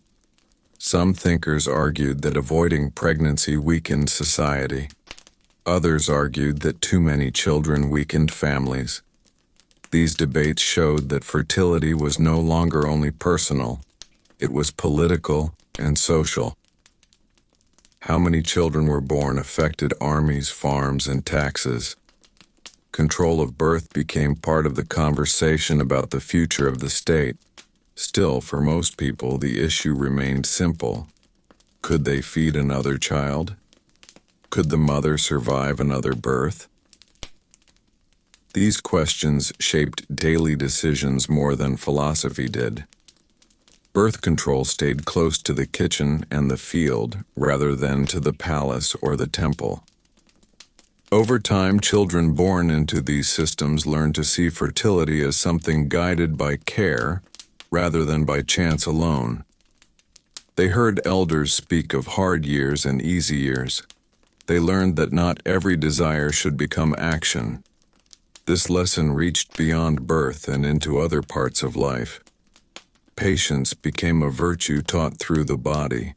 Some thinkers argued that avoiding pregnancy weakened society. Others argued that too many children weakened families. These debates showed that fertility was no longer only personal, it was political and social. How many children were born affected armies, farms, and taxes. Control of birth became part of the conversation about the future of the state. Still, for most people, the issue remained simple. Could they feed another child? Could the mother survive another birth? These questions shaped daily decisions more than philosophy did. Birth control stayed close to the kitchen and the field rather than to the palace or the temple. Over time, children born into these systems learned to see fertility as something guided by care rather than by chance alone. They heard elders speak of hard years and easy years. They learned that not every desire should become action. This lesson reached beyond birth and into other parts of life. Patience became a virtue taught through the body.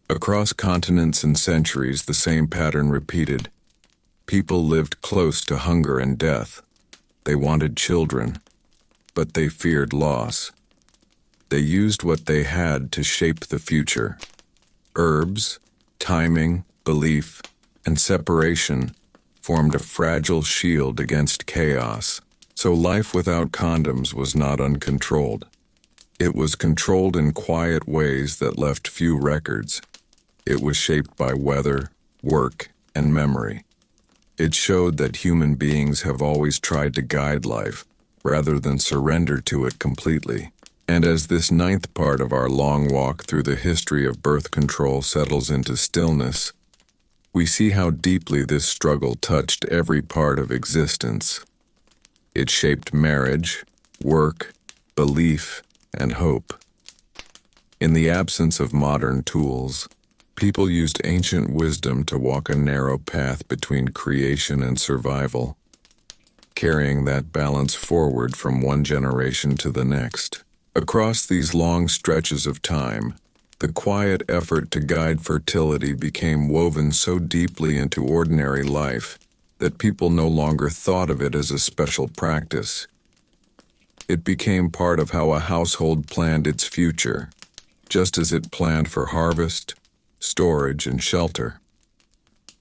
Across continents and centuries, the same pattern repeated. People lived close to hunger and death. They wanted children, but they feared loss. They used what they had to shape the future. Herbs, timing, belief, and separation formed a fragile shield against chaos. So life without condoms was not uncontrolled. It was controlled in quiet ways that left few records. It was shaped by weather, work, and memory. It showed that human beings have always tried to guide life, rather than surrender to it completely. And as this ninth part of our long walk through the history of birth control settles into stillness, we see how deeply this struggle touched every part of existence. It shaped marriage, work, belief, and hope. In the absence of modern tools, people used ancient wisdom to walk a narrow path between creation and survival, carrying that balance forward from one generation to the next. Across these long stretches of time, the quiet effort to guide fertility became woven so deeply into ordinary life that people no longer thought of it as a special practice. It became part of how a household planned its future, just as it planned for harvest, storage, and shelter.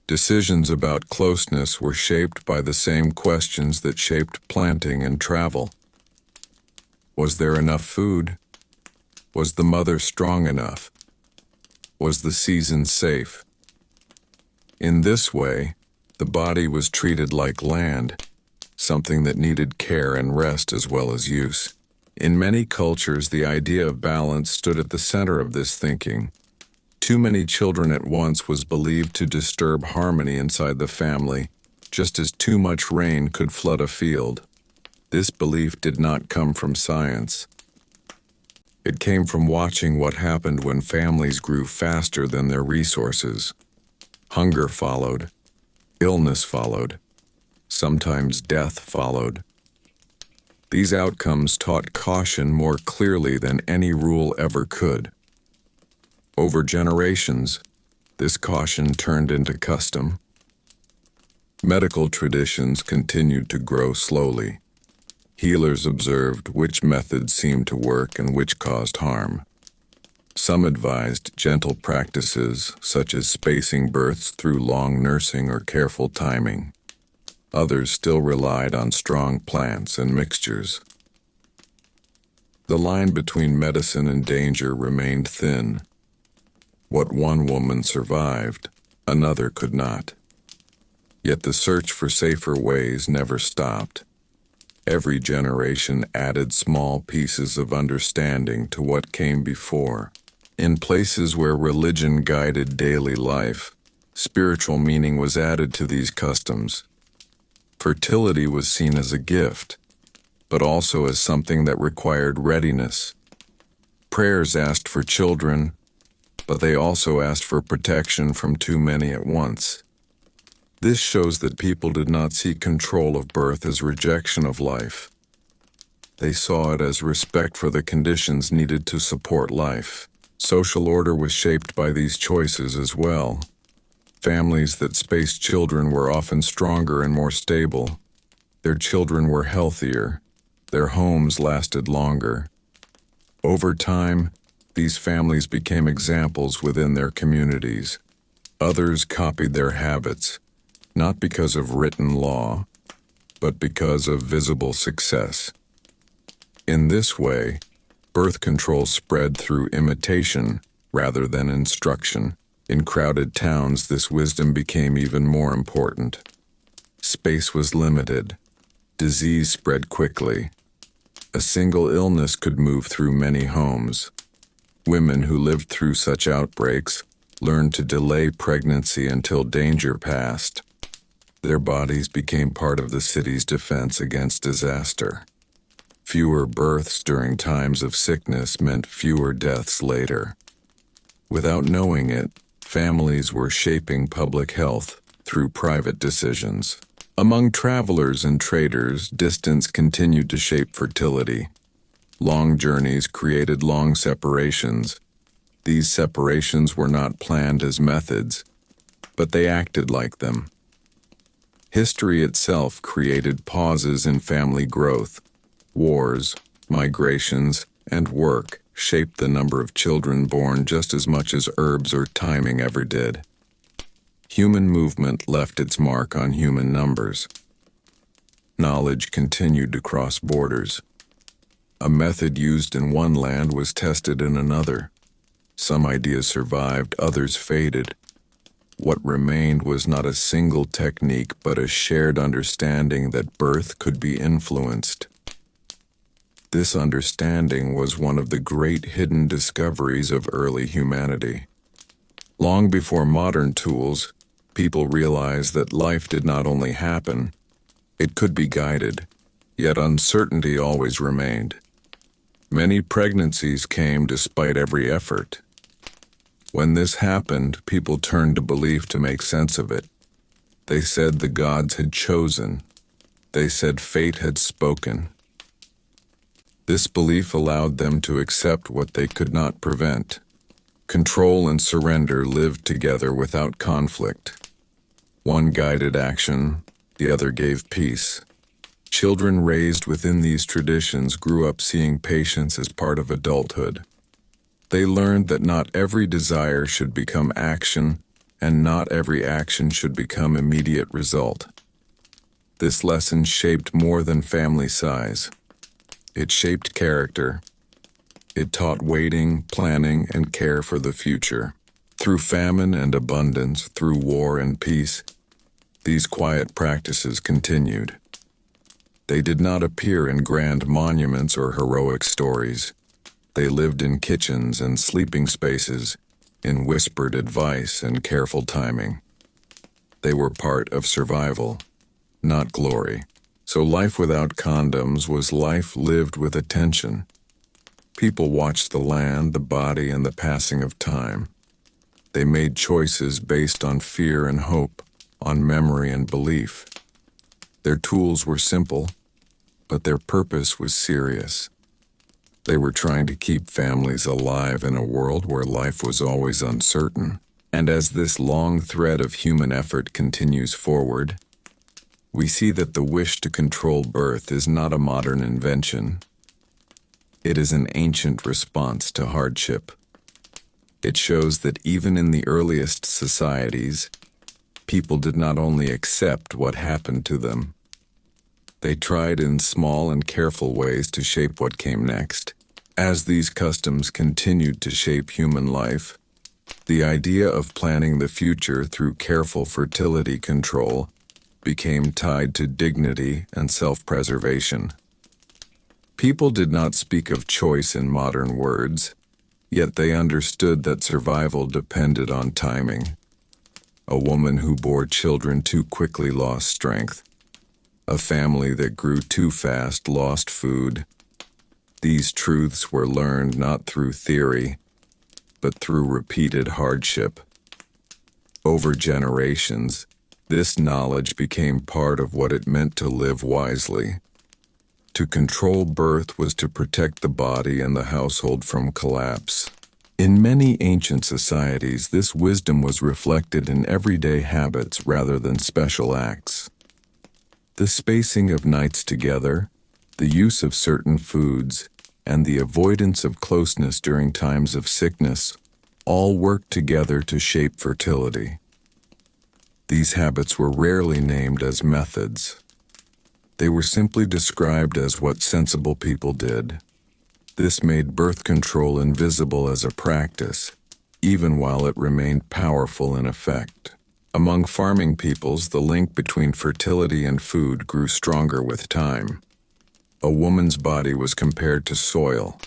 Decisions about closeness were shaped by the same questions that shaped planting and travel. Was there enough food? Was the mother strong enough? Was the season safe? In this way, the body was treated like land, something that needed care and rest as well as use. In many cultures, the idea of balance stood at the center of this thinking. Too many children at once was believed to disturb harmony inside the family, just as too much rain could flood a field. This belief did not come from science. It came from watching what happened when families grew faster than their resources. Hunger followed. Illness followed. Sometimes death followed. These outcomes taught caution more clearly than any rule ever could. Over generations, this caution turned into custom. Medical traditions continued to grow slowly. Healers observed which methods seemed to work and which caused harm. Some advised gentle practices, such as spacing births through long nursing or careful timing. Others still relied on strong plants and mixtures. The line between medicine and danger remained thin. What one woman survived, another could not. Yet the search for safer ways never stopped. Every generation added small pieces of understanding to what came before. In places where religion guided daily life, spiritual meaning was added to these customs. Fertility was seen as a gift, but also as something that required readiness. Prayers asked for children, but they also asked for protection from too many at once. This shows that people did not see control of birth as rejection of life. They saw it as respect for the conditions needed to support life. Social order was shaped by these choices as well. Families that spaced children were often stronger and more stable. Their children were healthier. Their homes lasted longer. Over time, these families became examples within their communities. Others copied their habits, not because of written law, but because of visible success. In this way, birth control spread through imitation rather than instruction. In crowded towns, this wisdom became even more important. Space was limited. Disease spread quickly. A single illness could move through many homes. Women who lived through such outbreaks learned to delay pregnancy until danger passed. Their bodies became part of the city's defense against disaster. Fewer births during times of sickness meant fewer deaths later. Without knowing it, families were shaping public health through private decisions. Among travelers and traders, distance continued to shape fertility. Long journeys created long separations. These separations were not planned as methods, but they acted like them. History itself created pauses in family growth. Wars, migrations, and work shaped the number of children born just as much as herbs or timing ever did. Human movement left its mark on human numbers. Knowledge continued to cross borders. A method used in one land was tested in another. Some ideas survived, others faded. What remained was not a single technique, but a shared understanding that birth could be influenced. This understanding was one of the great hidden discoveries of early humanity. Long before modern tools, people realized that life did not only happen, it could be guided, yet uncertainty always remained. Many pregnancies came despite every effort. When this happened, people turned to belief to make sense of it. They said the gods had chosen. They said fate had spoken. This belief allowed them to accept what they could not prevent. Control and surrender lived together without conflict. One guided action, the other gave peace. Children raised within these traditions grew up seeing patience as part of adulthood. They learned that not every desire should become action, and not every action should become immediate result. This lesson shaped more than family size. It shaped character. It taught waiting, planning, and care for the future. Through famine and abundance, through war and peace, these quiet practices continued. They did not appear in grand monuments or heroic stories. They lived in kitchens and sleeping spaces, in whispered advice and careful timing. They were part of survival, not glory. So life without condoms was life lived with attention. People watched the land, the body, and the passing of time. They made choices based on fear and hope, on memory and belief. Their tools were simple, but their purpose was serious. They were trying to keep families alive in a world where life was always uncertain. And as this long thread of human effort continues forward, we see that the wish to control birth is not a modern invention. It is an ancient response to hardship. It shows that even in the earliest societies, people did not only accept what happened to them, they tried in small and careful ways to shape what came next. As these customs continued to shape human life, the idea of planning the future through careful fertility control became tied to dignity and self-preservation. People did not speak of choice in modern words, yet they understood that survival depended on timing. A woman who bore children too quickly lost strength. A family that grew too fast lost food. These truths were learned not through theory, but through repeated hardship. Over generations, this knowledge became part of what it meant to live wisely. To control birth was to protect the body and the household from collapse. In many ancient societies, this wisdom was reflected in everyday habits rather than special acts. The spacing of nights together, the use of certain foods, and the avoidance of closeness during times of sickness all worked together to shape fertility. These habits were rarely named as methods. They were simply described as what sensible people did. This made birth control invisible as a practice, even while it remained powerful in effect. Among farming peoples, the link between fertility and food grew stronger with time. A woman's body was compared to soil.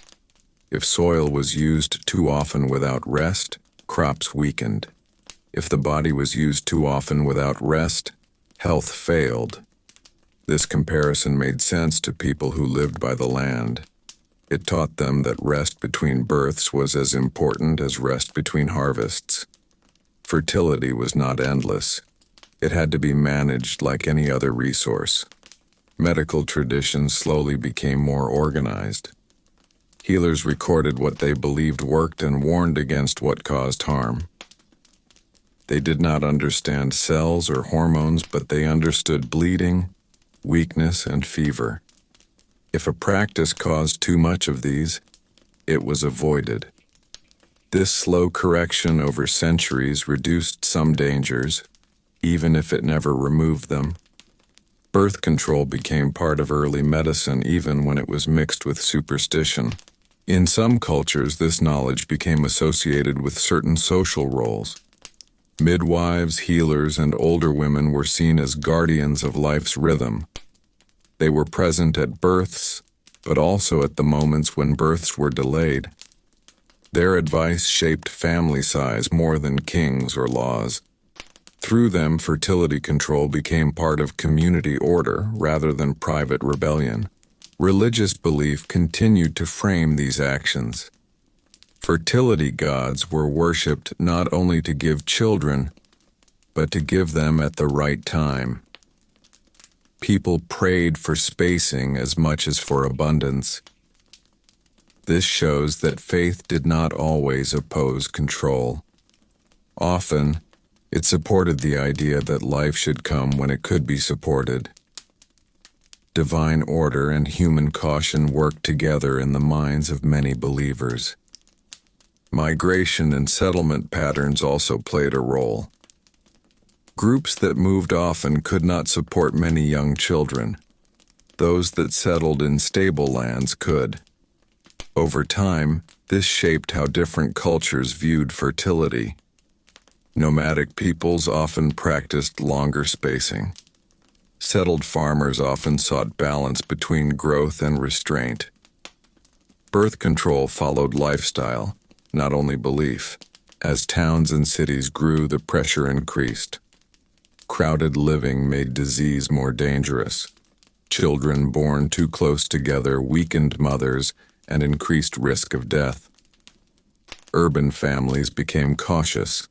If soil was used too often without rest, crops weakened. If the body was used too often without rest, health failed. This comparison made sense to people who lived by the land. It taught them that rest between births was as important as rest between harvests. Fertility was not endless. It had to be managed like any other resource. Medical traditions slowly became more organized. Healers recorded what they believed worked and warned against what caused harm. They did not understand cells or hormones, but they understood bleeding, weakness, and fever. If a practice caused too much of these, it was avoided. This slow correction over centuries reduced some dangers, even if it never removed them. Birth control became part of early medicine even when it was mixed with superstition. In some cultures, this knowledge became associated with certain social roles. Midwives, healers, and older women were seen as guardians of life's rhythm. They were present at births, but also at the moments when births were delayed. Their advice shaped family size more than kings or laws. Through them, fertility control became part of community order rather than private rebellion. Religious belief continued to frame these actions. Fertility gods were worshipped not only to give children, but to give them at the right time. People prayed for spacing as much as for abundance. This shows that faith did not always oppose control. Often, it supported the idea that life should come when it could be supported. Divine order and human caution worked together in the minds of many believers. Migration and settlement patterns also played a role. Groups that moved often could not support many young children. Those that settled in stable lands could. Over time, this shaped how different cultures viewed fertility. Nomadic peoples often practiced longer spacing. Settled farmers often sought balance between growth and restraint. Birth control followed lifestyle, not only belief. As towns and cities grew, the pressure increased. Crowded living made disease more dangerous. Children born too close together weakened mothers and increased risk of death. Urban families became cautious.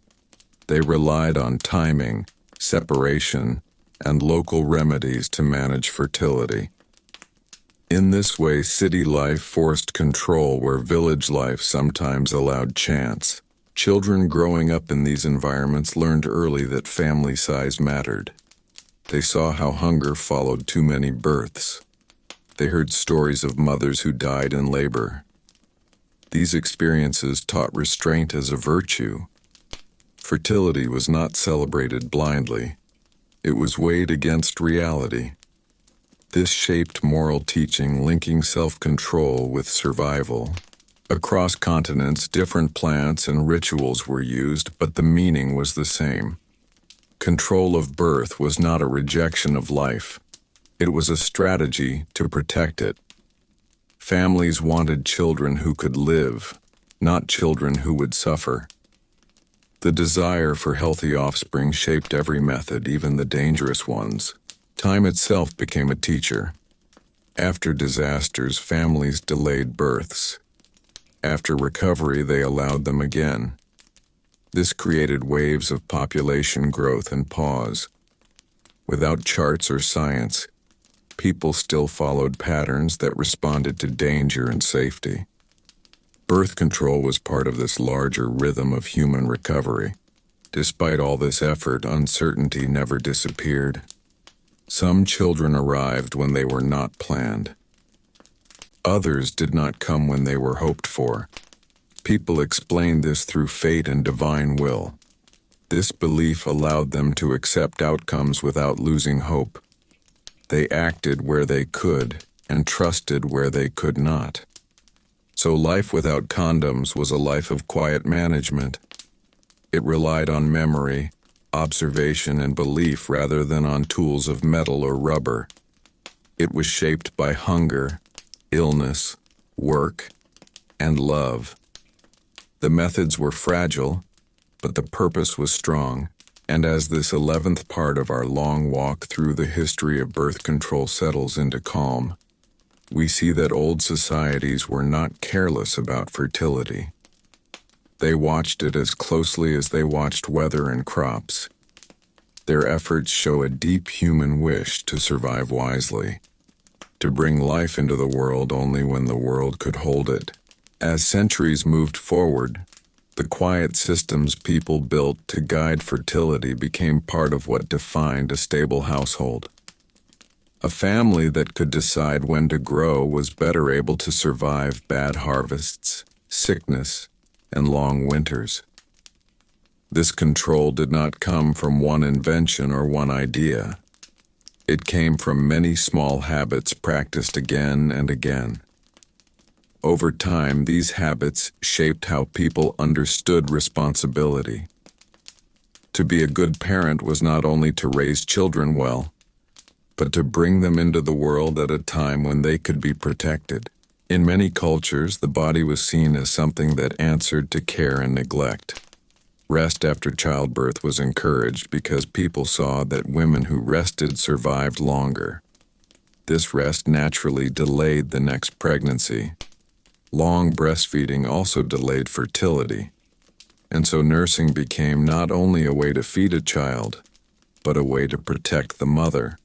They relied on timing, separation, and local remedies to manage fertility. In this way, city life forced control where village life sometimes allowed chance. Children growing up in these environments learned early that family size mattered. They saw how hunger followed too many births. They heard stories of mothers who died in labor. These experiences taught restraint as a virtue. Fertility was not celebrated blindly. It was weighed against reality. This shaped moral teaching, linking self-control with survival. Across continents, different plants and rituals were used, but the meaning was the same. Control of birth was not a rejection of life. It was a strategy to protect it. Families wanted children who could live, not children who would suffer. The desire for healthy offspring shaped every method, even the dangerous ones. Time itself became a teacher. After disasters, families delayed births. After recovery, they allowed them again. This created waves of population growth and pause. Without charts or science, people still followed patterns that responded to danger and safety. Birth control was part of this larger rhythm of human recovery. Despite all this effort, uncertainty never disappeared. Some children arrived when they were not planned. Others did not come when they were hoped for. People explained this through fate and divine will. This belief allowed them to accept outcomes without losing hope. They acted where they could and trusted where they could not. So life without condoms was a life of quiet management. It relied on memory, observation, and belief rather than on tools of metal or rubber. It was shaped by hunger, illness, work, and love. The methods were fragile, but the purpose was strong. And as this 11th part of our long walk through the history of birth control settles into calm, we see that old societies were not careless about fertility. They watched it as closely as they watched weather and crops. Their efforts show a deep human wish to survive wisely, to bring life into the world only when the world could hold it. As centuries moved forward, the quiet systems people built to guide fertility became part of what defined a stable household. A family that could decide when to grow was better able to survive bad harvests, sickness, and long winters. This control did not come from one invention or one idea. It came from many small habits practiced again and again. Over time, these habits shaped how people understood responsibility. To be a good parent was not only to raise children well, but to bring them into the world at a time when they could be protected. In many cultures, the body was seen as something that answered to care and neglect. Rest after childbirth was encouraged because people saw that women who rested survived longer. This rest naturally delayed the next pregnancy. Long breastfeeding also delayed fertility, and so nursing became not only a way to feed a child, but a way to protect the mother.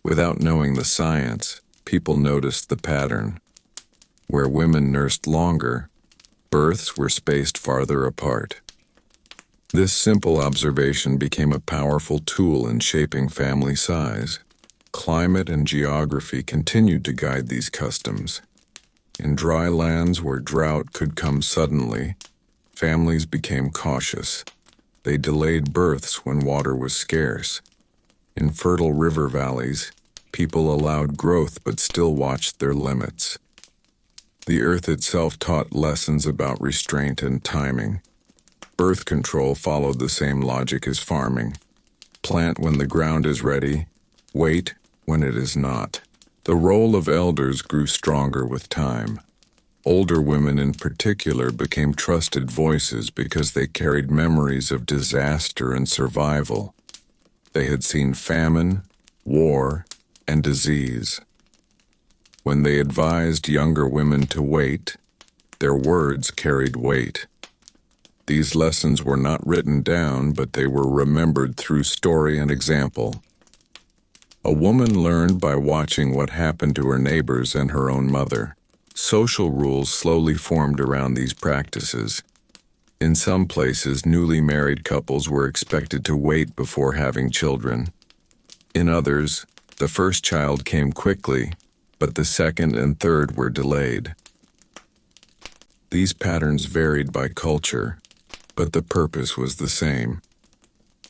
Without knowing the science, people noticed the pattern. Where women nursed longer, births were spaced farther apart. This simple observation became a powerful tool in shaping family size. Climate and geography continued to guide these customs. In dry lands where drought could come suddenly, families became cautious. They delayed births when water was scarce. In fertile river valleys, people allowed growth but still watched their limits. The earth itself taught lessons about restraint and timing. Birth control followed the same logic as farming. Plant when the ground is ready, wait when it is not. The role of elders grew stronger with time. Older women in particular became trusted voices because they carried memories of disaster and survival. They had seen famine, war, and disease. When they advised younger women to wait, their words carried weight. These lessons were not written down, but they were remembered through story and example. A woman learned by watching what happened to her neighbors and her own mother. Social rules slowly formed around these practices. In some places, newly married couples were expected to wait before having children. In others, the first child came quickly, but the second and third were delayed. These patterns varied by culture, but the purpose was the same.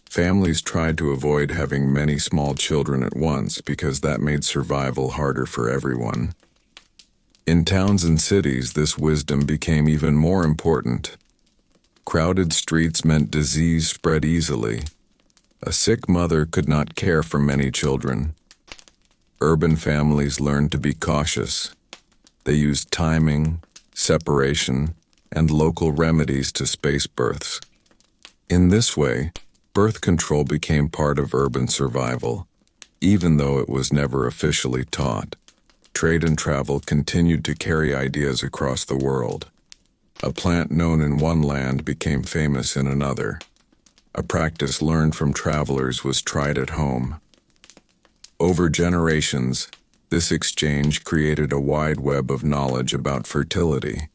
Families tried to avoid having many small children at once because that made survival harder for everyone. In towns and cities, this wisdom became even more important. Crowded streets meant disease spread easily. A sick mother could not care for many children. Urban families learned to be cautious. They used timing, separation, and local remedies to space births. In this way, birth control became part of urban survival. even though it was never officially taught. Trade and travel continued to carry ideas across the world. A plant known in one land became famous in another. A practice learned from travelers was tried at home. Over generations, this exchange created a wide web of knowledge about fertility.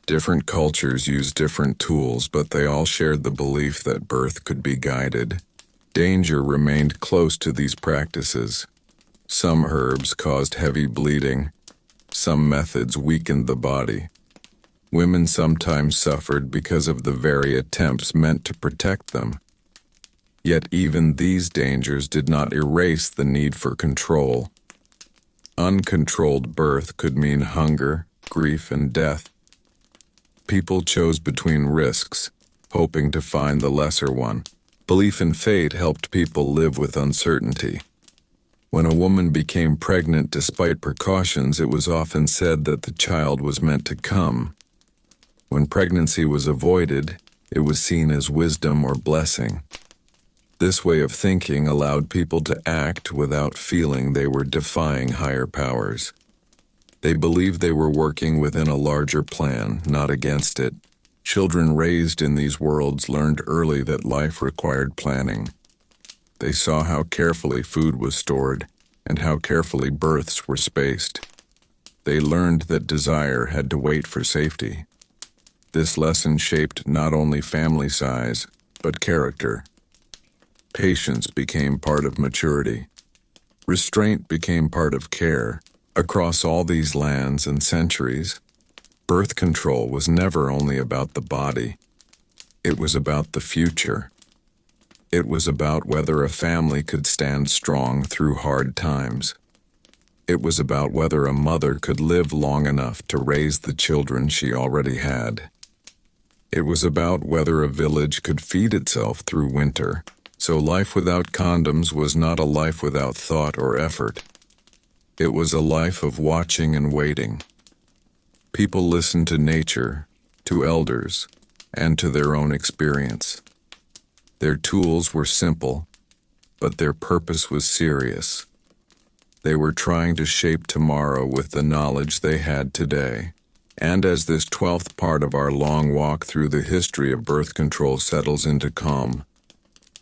Different cultures used different tools, but they all shared the belief that birth could be guided. Danger remained close to these practices. Some herbs caused heavy bleeding. Some methods weakened the body. Women sometimes suffered because of the very attempts meant to protect them. Yet even these dangers did not erase the need for control. Uncontrolled birth could mean hunger, grief, and death. People chose between risks, hoping to find the lesser one. Belief in fate helped people live with uncertainty. When a woman became pregnant despite precautions, it was often said that the child was meant to come. When pregnancy was avoided, it was seen as wisdom or blessing. This way of thinking allowed people to act without feeling they were defying higher powers. They believed they were working within a larger plan, not against it. Children raised in these worlds learned early that life required planning. They saw how carefully food was stored and how carefully births were spaced. They learned that desire had to wait for safety. This lesson shaped not only family size, but character. Patience became part of maturity. Restraint became part of care. Across all these lands and centuries, birth control was never only about the body. It was about the future. It was about whether a family could stand strong through hard times. It was about whether a mother could live long enough to raise the children she already had. It was about whether a village could feed itself through winter. So life without condoms was not a life without thought or effort. It was a life of watching and waiting. People listened to nature, to elders, and to their own experience. Their tools were simple, but their purpose was serious. They were trying to shape tomorrow with the knowledge they had today. And as this 12th part of our long walk through the history of birth control settles into calm,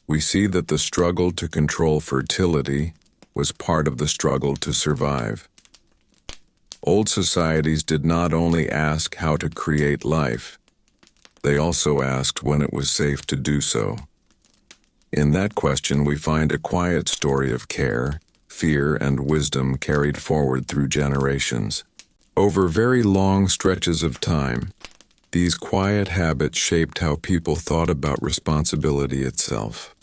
we see that the struggle to control fertility was part of the struggle to survive. Old societies did not only ask how to create life, they also asked when it was safe to do so. In that question, we find a quiet story of care, fear, and wisdom carried forward through generations. Over very long stretches of time, these quiet habits shaped how people thought about responsibility itself.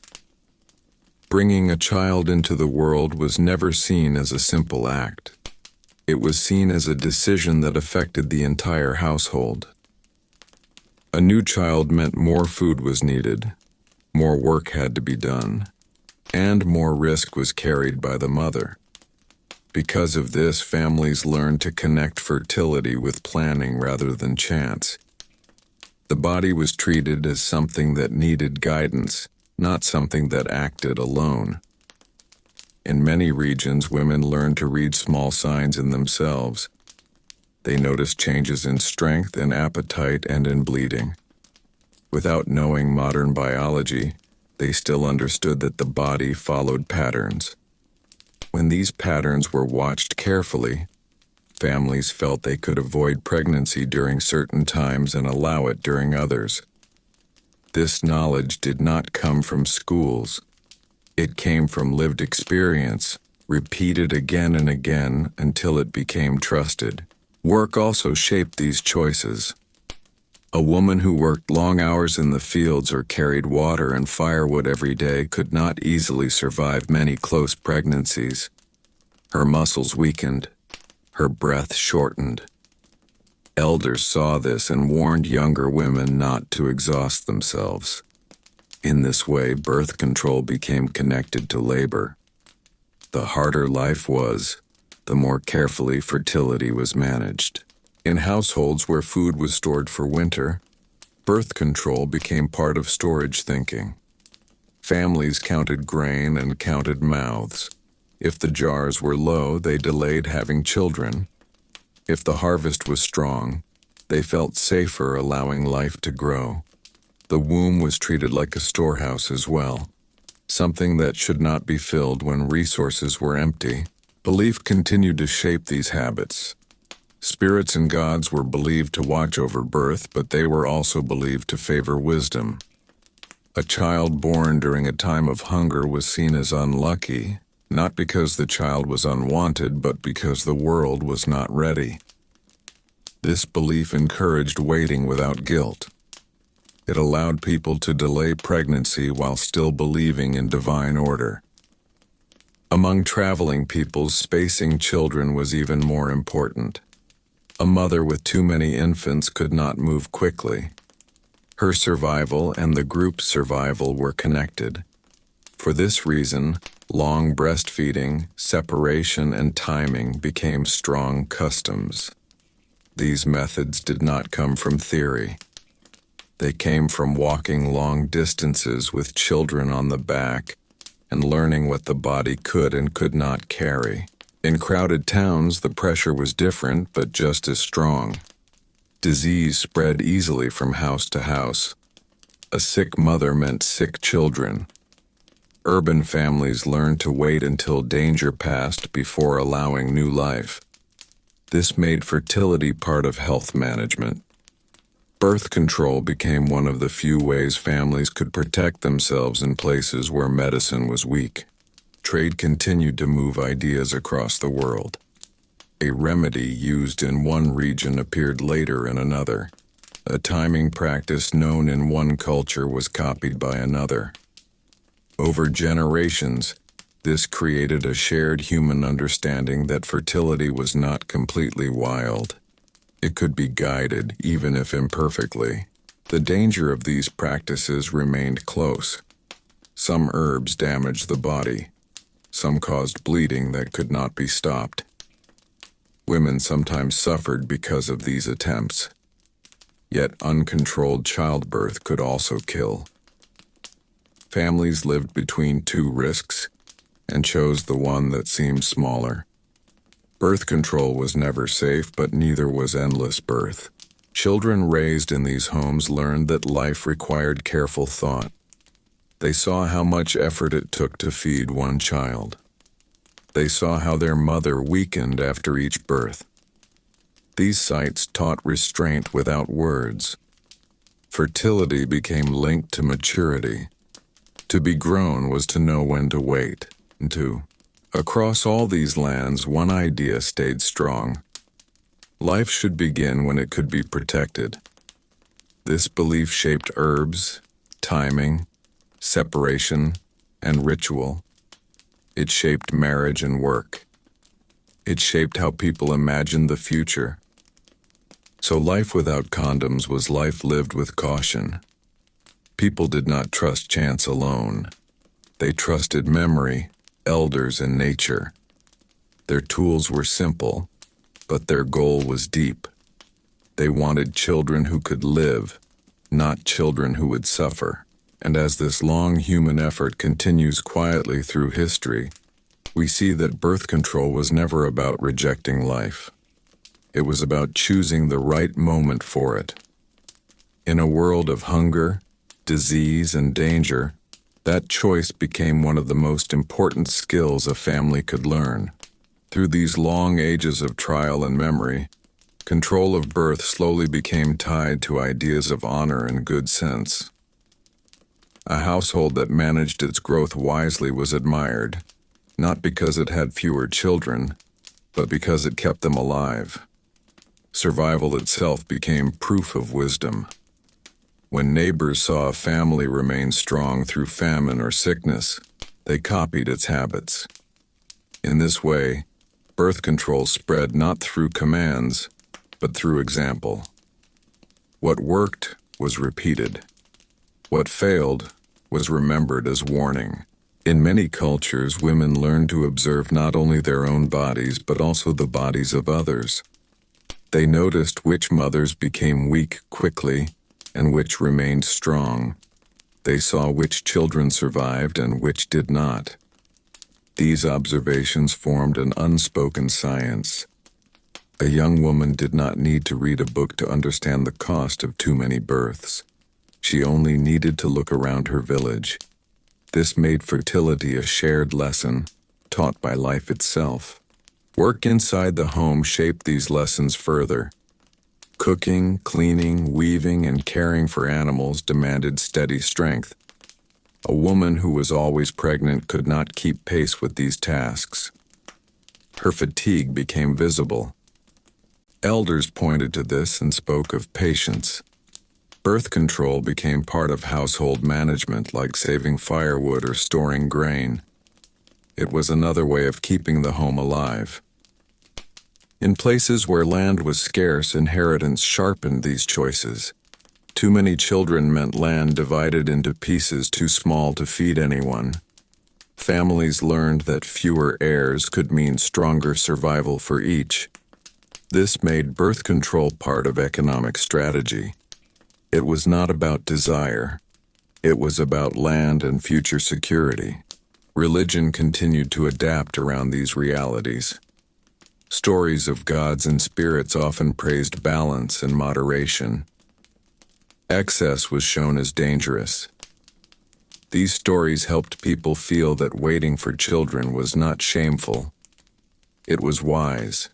Bringing a child into the world was never seen as a simple act. It was seen as a decision that affected the entire household. A new child meant more food was needed, more work had to be done, and more risk was carried by the mother. Because of this, families learned to connect fertility with planning rather than chance. The body was treated as something that needed guidance, not something that acted alone. In many regions, women learned to read small signs in themselves. They noticed changes in strength, in appetite, and in bleeding. Without knowing modern biology, they still understood that the body followed patterns. When these patterns were watched carefully, families felt they could avoid pregnancy during certain times and allow it during others. This knowledge did not come from schools. It came from lived experience, repeated again and again until it became trusted. Work also shaped these choices. A woman who worked long hours in the fields or carried water and firewood every day could not easily survive many close pregnancies. Her muscles weakened, her breath shortened. Elders saw this and warned younger women not to exhaust themselves. In this way, birth control became connected to labor. The harder life was, the more carefully fertility was managed. In households where food was stored for winter, birth control became part of storage thinking. Families counted grain and counted mouths. If the jars were low, they delayed having children. If the harvest was strong, they felt safer allowing life to grow. The womb was treated like a storehouse as well, something that should not be filled when resources were empty. Belief continued to shape these habits. Spirits and gods were believed to watch over birth, but they were also believed to favor wisdom. A child born during a time of hunger was seen as unlucky, not because the child was unwanted, but because the world was not ready. This belief encouraged waiting without guilt. It allowed people to delay pregnancy while still believing in divine order. Among traveling peoples, spacing children was even more important. A mother with too many infants could not move quickly. Her survival and the group's survival were connected. For this reason, long breastfeeding, separation, and timing became strong customs. These methods did not come from theory. They came from walking long distances with children on the back and learning what the body could and could not carry. In crowded towns, the pressure was different but just as strong. Disease spread easily from house to house. A sick mother meant sick children. Urban families learned to wait until danger passed before allowing new life. This made fertility part of health management. Birth control became one of the few ways families could protect themselves in places where medicine was weak. Trade continued to move ideas across the world. A remedy used in one region appeared later in another. A timing practice known in one culture was copied by another. Over generations, this created a shared human understanding that fertility was not completely wild. It could be guided, even if imperfectly. The danger of these practices remained close. Some herbs damaged the body. Some caused bleeding that could not be stopped. Women sometimes suffered because of these attempts. Yet uncontrolled childbirth could also kill. Families lived between two risks and chose the one that seemed smaller. Birth control was never safe, but neither was endless birth. Children raised in these homes learned that life required careful thought. They saw how much effort it took to feed one child. They saw how their mother weakened after each birth. These sights taught restraint without words. Fertility became linked to maturity. To be grown was to know when to wait. Across all these lands, one idea stayed strong. Life should begin when it could be protected. This belief shaped herbs, timing, separation, and ritual. It shaped marriage and work. It shaped how people imagined the future. So life without condoms was life lived with caution. People did not trust chance alone. They trusted memory, elders, and nature. Their tools were simple, but their goal was deep. They wanted children who could live, not children who would suffer. And as this long human effort continues quietly through history, we see that birth control was never about rejecting life. It was about choosing the right moment for it. In a world of hunger, disease, and danger, that choice became one of the most important skills a family could learn. Through these long ages of trial and memory, control of birth slowly became tied to ideas of honor and good sense. A household that managed its growth wisely was admired, not because it had fewer children, but because it kept them alive. Survival itself became proof of wisdom. When neighbors saw a family remain strong through famine or sickness, they copied its habits. In this way, birth control spread not through commands, but through example. What worked was repeated. What failed was remembered as warning. In many cultures, women learned to observe not only their own bodies, but also the bodies of others. They noticed which mothers became weak quickly and which remained strong. They saw which children survived and which did not. These observations formed an unspoken science. A young woman did not need to read a book to understand the cost of too many births. She only needed to look around her village. This made fertility a shared lesson, taught by life itself. Work inside the home shaped these lessons further. Cooking, cleaning, weaving, and caring for animals demanded steady strength. A woman who was always pregnant could not keep pace with these tasks. Her fatigue became visible. Elders pointed to this and spoke of patience. Birth control became part of household management, like saving firewood or storing grain. It was another way of keeping the home alive. In places where land was scarce, inheritance sharpened these choices. Too many children meant land divided into pieces too small to feed anyone. Families learned that fewer heirs could mean stronger survival for each. This made birth control part of economic strategy. It was not about desire. It was about land and future security. Religion continued to adapt around these realities. Stories of gods and spirits often praised balance and moderation. Excess was shown as dangerous. These stories helped people feel that waiting for children was not shameful. It was wise.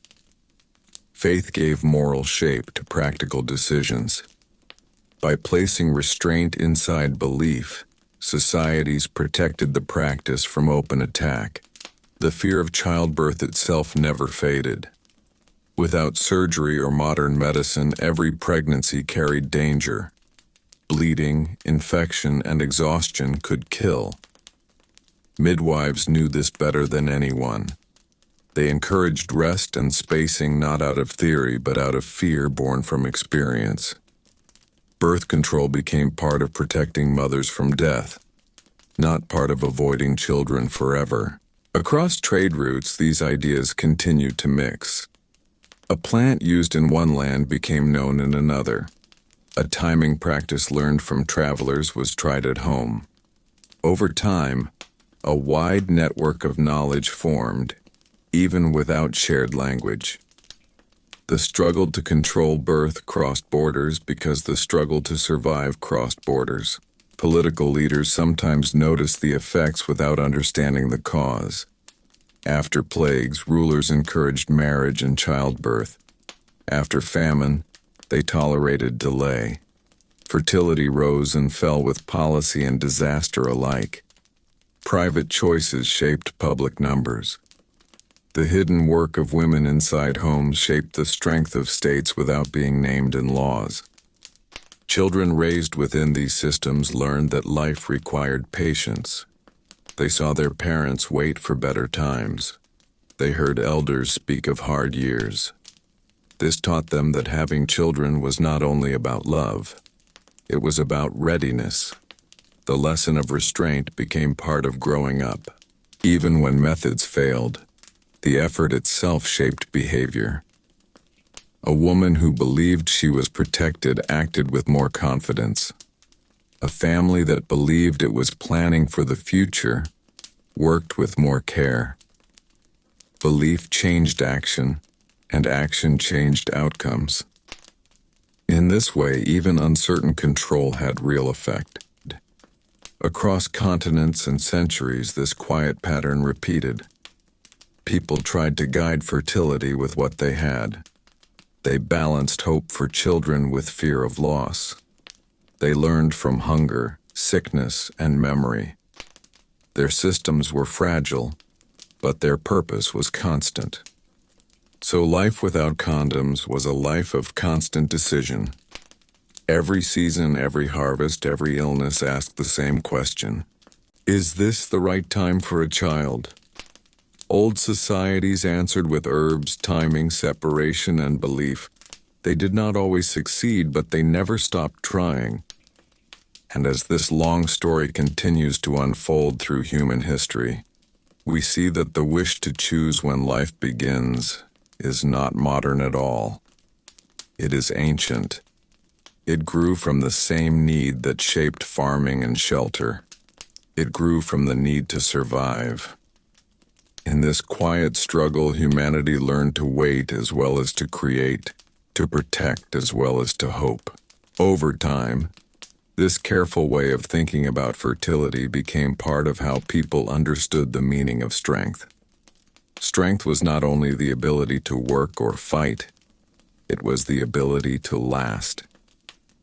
Faith gave moral shape to practical decisions. By placing restraint inside belief, societies protected the practice from open attack. The fear of childbirth itself never faded. Without surgery or modern medicine, every pregnancy carried danger. Bleeding, infection, and exhaustion could kill. Midwives knew this better than anyone. They encouraged rest and spacing not out of theory but out of fear born from experience. Birth control became part of protecting mothers from death, not part of avoiding children forever. Across trade routes, these ideas continued to mix. A plant used in one land became known in another. A timing practice learned from travelers was tried at home. Over time, a wide network of knowledge formed, even without shared language. The struggle to control birth crossed borders because the struggle to survive crossed borders. Political leaders sometimes noticed the effects without understanding the cause. After plagues, rulers encouraged marriage and childbirth. After famine, they tolerated delay. Fertility rose and fell with policy and disaster alike. Private choices shaped public numbers. The hidden work of women inside homes shaped the strength of states without being named in laws. Children raised within these systems learned that life required patience. They saw their parents wait for better times. They heard elders speak of hard years. This taught them that having children was not only about love, it was about readiness. The lesson of restraint became part of growing up. Even when methods failed, the effort itself shaped behavior. A woman who believed she was protected acted with more confidence. A family that believed it was planning for the future worked with more care. Belief changed action, and action changed outcomes. In this way, even uncertain control had real effect. Across continents and centuries, this quiet pattern repeated. People tried to guide fertility with what they had. They balanced hope for children with fear of loss. They learned from hunger, sickness, and memory. Their systems were fragile, but their purpose was constant. So life without condoms was a life of constant decision. Every season, every harvest, every illness asked the same question. Is this the right time for a child? Old societies answered with herbs, timing, separation, and belief. They did not always succeed, but they never stopped trying. And as this long story continues to unfold through human history, we see that the wish to choose when life begins is not modern at all. It is ancient. It grew from the same need that shaped farming and shelter. It grew from the need to survive. In this quiet struggle, humanity learned to wait as well as to create, to protect as well as to hope. Over time, this careful way of thinking about fertility became part of how people understood the meaning of strength. Strength was not only the ability to work or fight, it was the ability to last.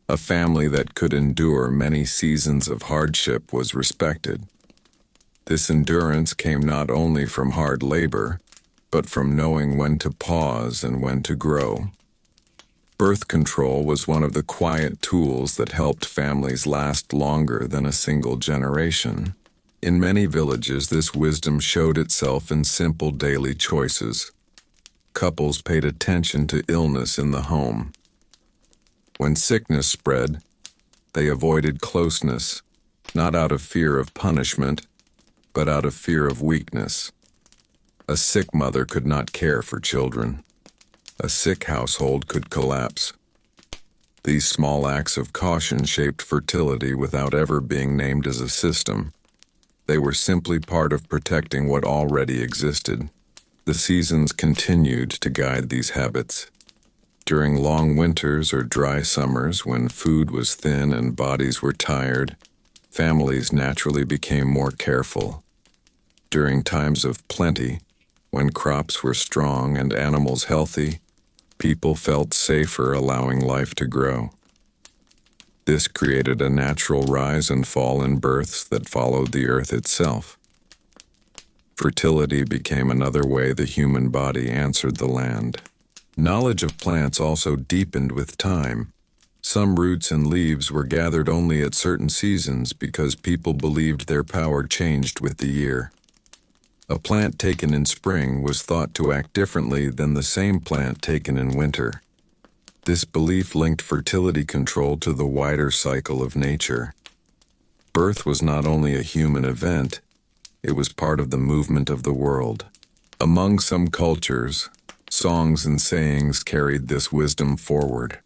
A family that could endure many seasons of hardship was respected. This endurance came not only from hard labor, but from knowing when to pause and when to grow. Birth control was one of the quiet tools that helped families last longer than a single generation. In many villages, this wisdom showed itself in simple daily choices. Couples paid attention to illness in the home. When sickness spread, they avoided closeness, not out of fear of punishment, but out of fear of weakness. A sick mother could not care for children. A sick household could collapse. These small acts of caution shaped fertility without ever being named as a system. They were simply part of protecting what already existed. The seasons continued to guide these habits. During long winters or dry summers, when food was thin and bodies were tired, families naturally became more careful. During times of plenty, when crops were strong and animals healthy, people felt safer allowing life to grow. This created a natural rise and fall in births that followed the earth itself. Fertility became another way the human body answered the land. Knowledge of plants also deepened with time. Some roots and leaves were gathered only at certain seasons because people believed their power changed with the year. A plant taken in spring was thought to act differently than the same plant taken in winter. This belief linked fertility control to the wider cycle of nature. Birth was not only a human event, it was part of the movement of the world. Among some cultures, songs and sayings carried this wisdom forward.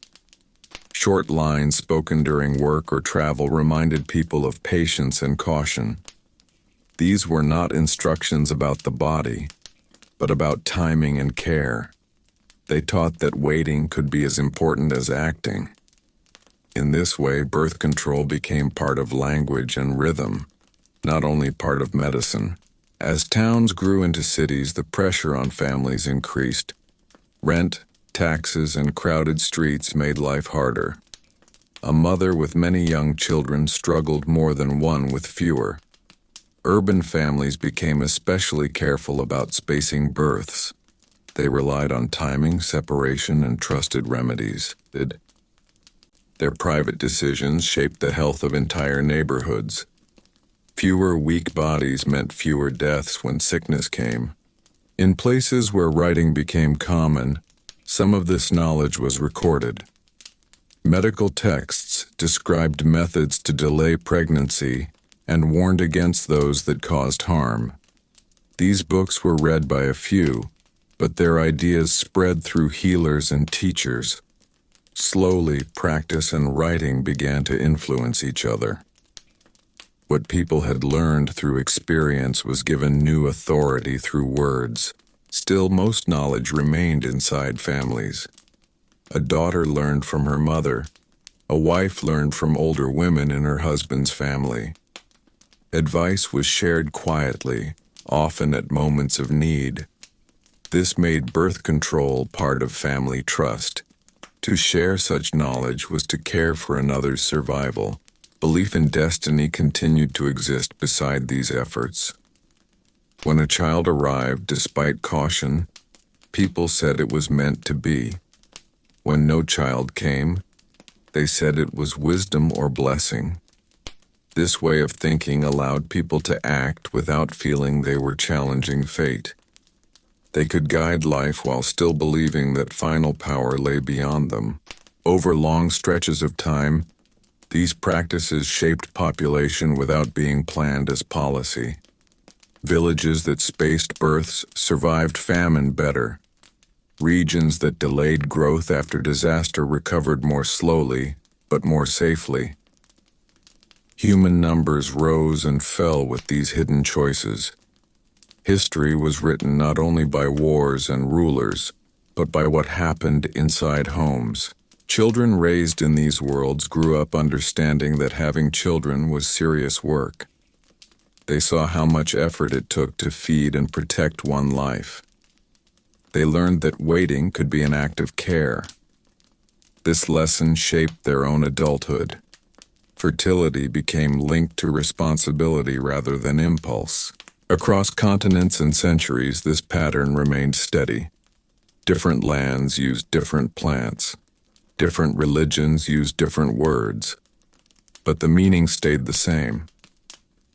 Short lines spoken during work or travel reminded people of patience and caution. These were not instructions about the body, but about timing and care. They taught that waiting could be as important as acting. In this way, birth control became part of language and rhythm, not only part of medicine. As towns grew into cities, the pressure on families increased. Rent, taxes, and crowded streets made life harder. A mother with many young children struggled more than one with fewer. Urban families became especially careful about spacing births. They relied on timing, separation, and trusted remedies. Their private decisions shaped the health of entire neighborhoods. Fewer weak bodies meant fewer deaths when sickness came. In places where writing became common, some of this knowledge was recorded. Medical texts described methods to delay pregnancy and warned against those that caused harm. These books were read by a few, but their ideas spread through healers and teachers. Slowly, practice and writing began to influence each other. What people had learned through experience was given new authority through words. Still, most knowledge remained inside families. A daughter learned from her mother. A wife learned from older women in her husband's family. Advice was shared quietly, often at moments of need. This made birth control part of family trust. To share such knowledge was to care for another's survival. Belief in destiny continued to exist beside these efforts. When a child arrived despite caution, people said it was meant to be. When no child came, they said it was wisdom or blessing. This way of thinking allowed people to act without feeling they were challenging fate. They could guide life while still believing that final power lay beyond them. Over long stretches of time, these practices shaped population without being planned as policy. Villages that spaced births survived famine better. Regions that delayed growth after disaster recovered more slowly, but more safely. Human numbers rose and fell with these hidden choices. History was written not only by wars and rulers, but by what happened inside homes. Children raised in these worlds grew up understanding that having children was serious work. They saw how much effort it took to feed and protect one life. They learned that waiting could be an act of care. This lesson shaped their own adulthood. Fertility became linked to responsibility rather than impulse. Across continents and centuries, this pattern remained steady. Different lands used different plants. Different religions used different words. But the meaning stayed the same.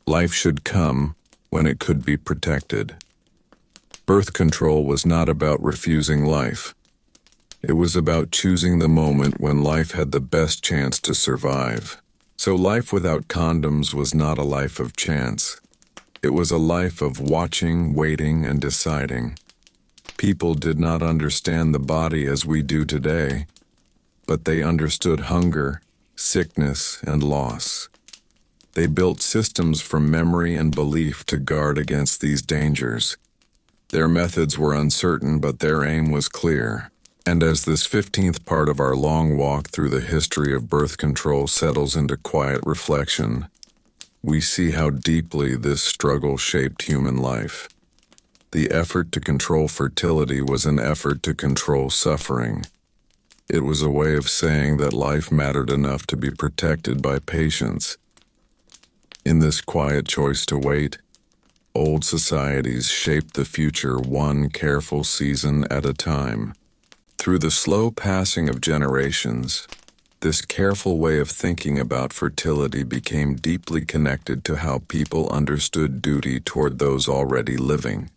Life should come when it could be protected. Birth control was not about refusing life. It was about choosing the moment when life had the best chance to survive. So life without condoms was not a life of chance. It was a life of watching, waiting, and deciding. People did not understand the body as we do today, but they understood hunger, sickness, and loss. They built systems from memory and belief to guard against these dangers. Their methods were uncertain, but their aim was clear. And as this 15th part of our long walk through the history of birth control settles into quiet reflection, we see how deeply this struggle shaped human life. The effort to control fertility was an effort to control suffering. It was a way of saying that life mattered enough to be protected by patience. In this quiet choice to wait, old societies shaped the future one careful season at a time. Through the slow passing of generations, this careful way of thinking about fertility became deeply connected to how people understood duty toward those already living.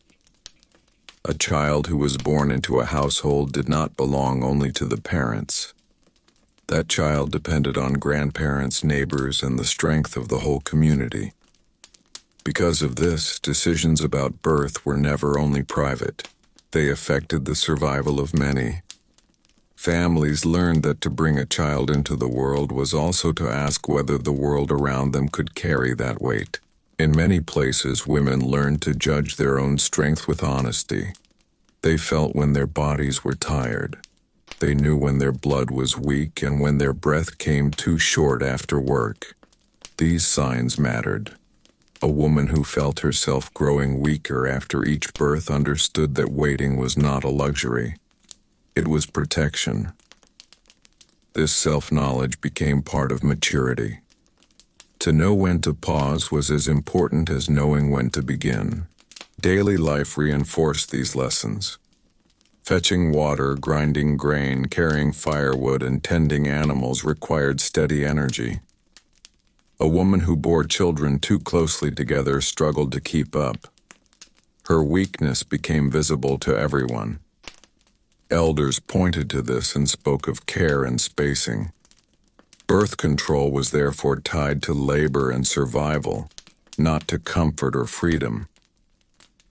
A child who was born into a household did not belong only to the parents. That child depended on grandparents, neighbors, and the strength of the whole community. Because of this, decisions about birth were never only private. They affected the survival of many. Families learned that to bring a child into the world was also to ask whether the world around them could carry that weight. In many places, women learned to judge their own strength with honesty. They felt when their bodies were tired. They knew when their blood was weak and when their breath came too short after work. These signs mattered. A woman who felt herself growing weaker after each birth understood that waiting was not a luxury. It was protection. This self-knowledge became part of maturity. To know when to pause was as important as knowing when to begin. Daily life reinforced these lessons. Fetching water, grinding grain, carrying firewood, and tending animals required steady energy. A woman who bore children too closely together struggled to keep up. Her weakness became visible to everyone. Elders pointed to this and spoke of care and spacing. Birth control was therefore tied to labor and survival, not to comfort or freedom.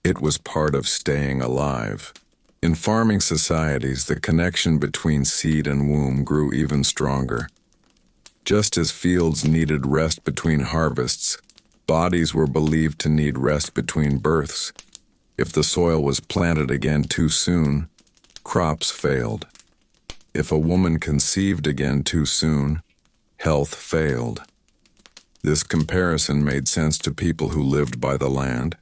It was part of staying alive. In farming societies, the connection between seed and womb grew even stronger. Just as fields needed rest between harvests, bodies were believed to need rest between births. If the soil was planted again too soon, crops failed. If a woman conceived again too soon, health failed. This comparison made sense to people who lived by the land.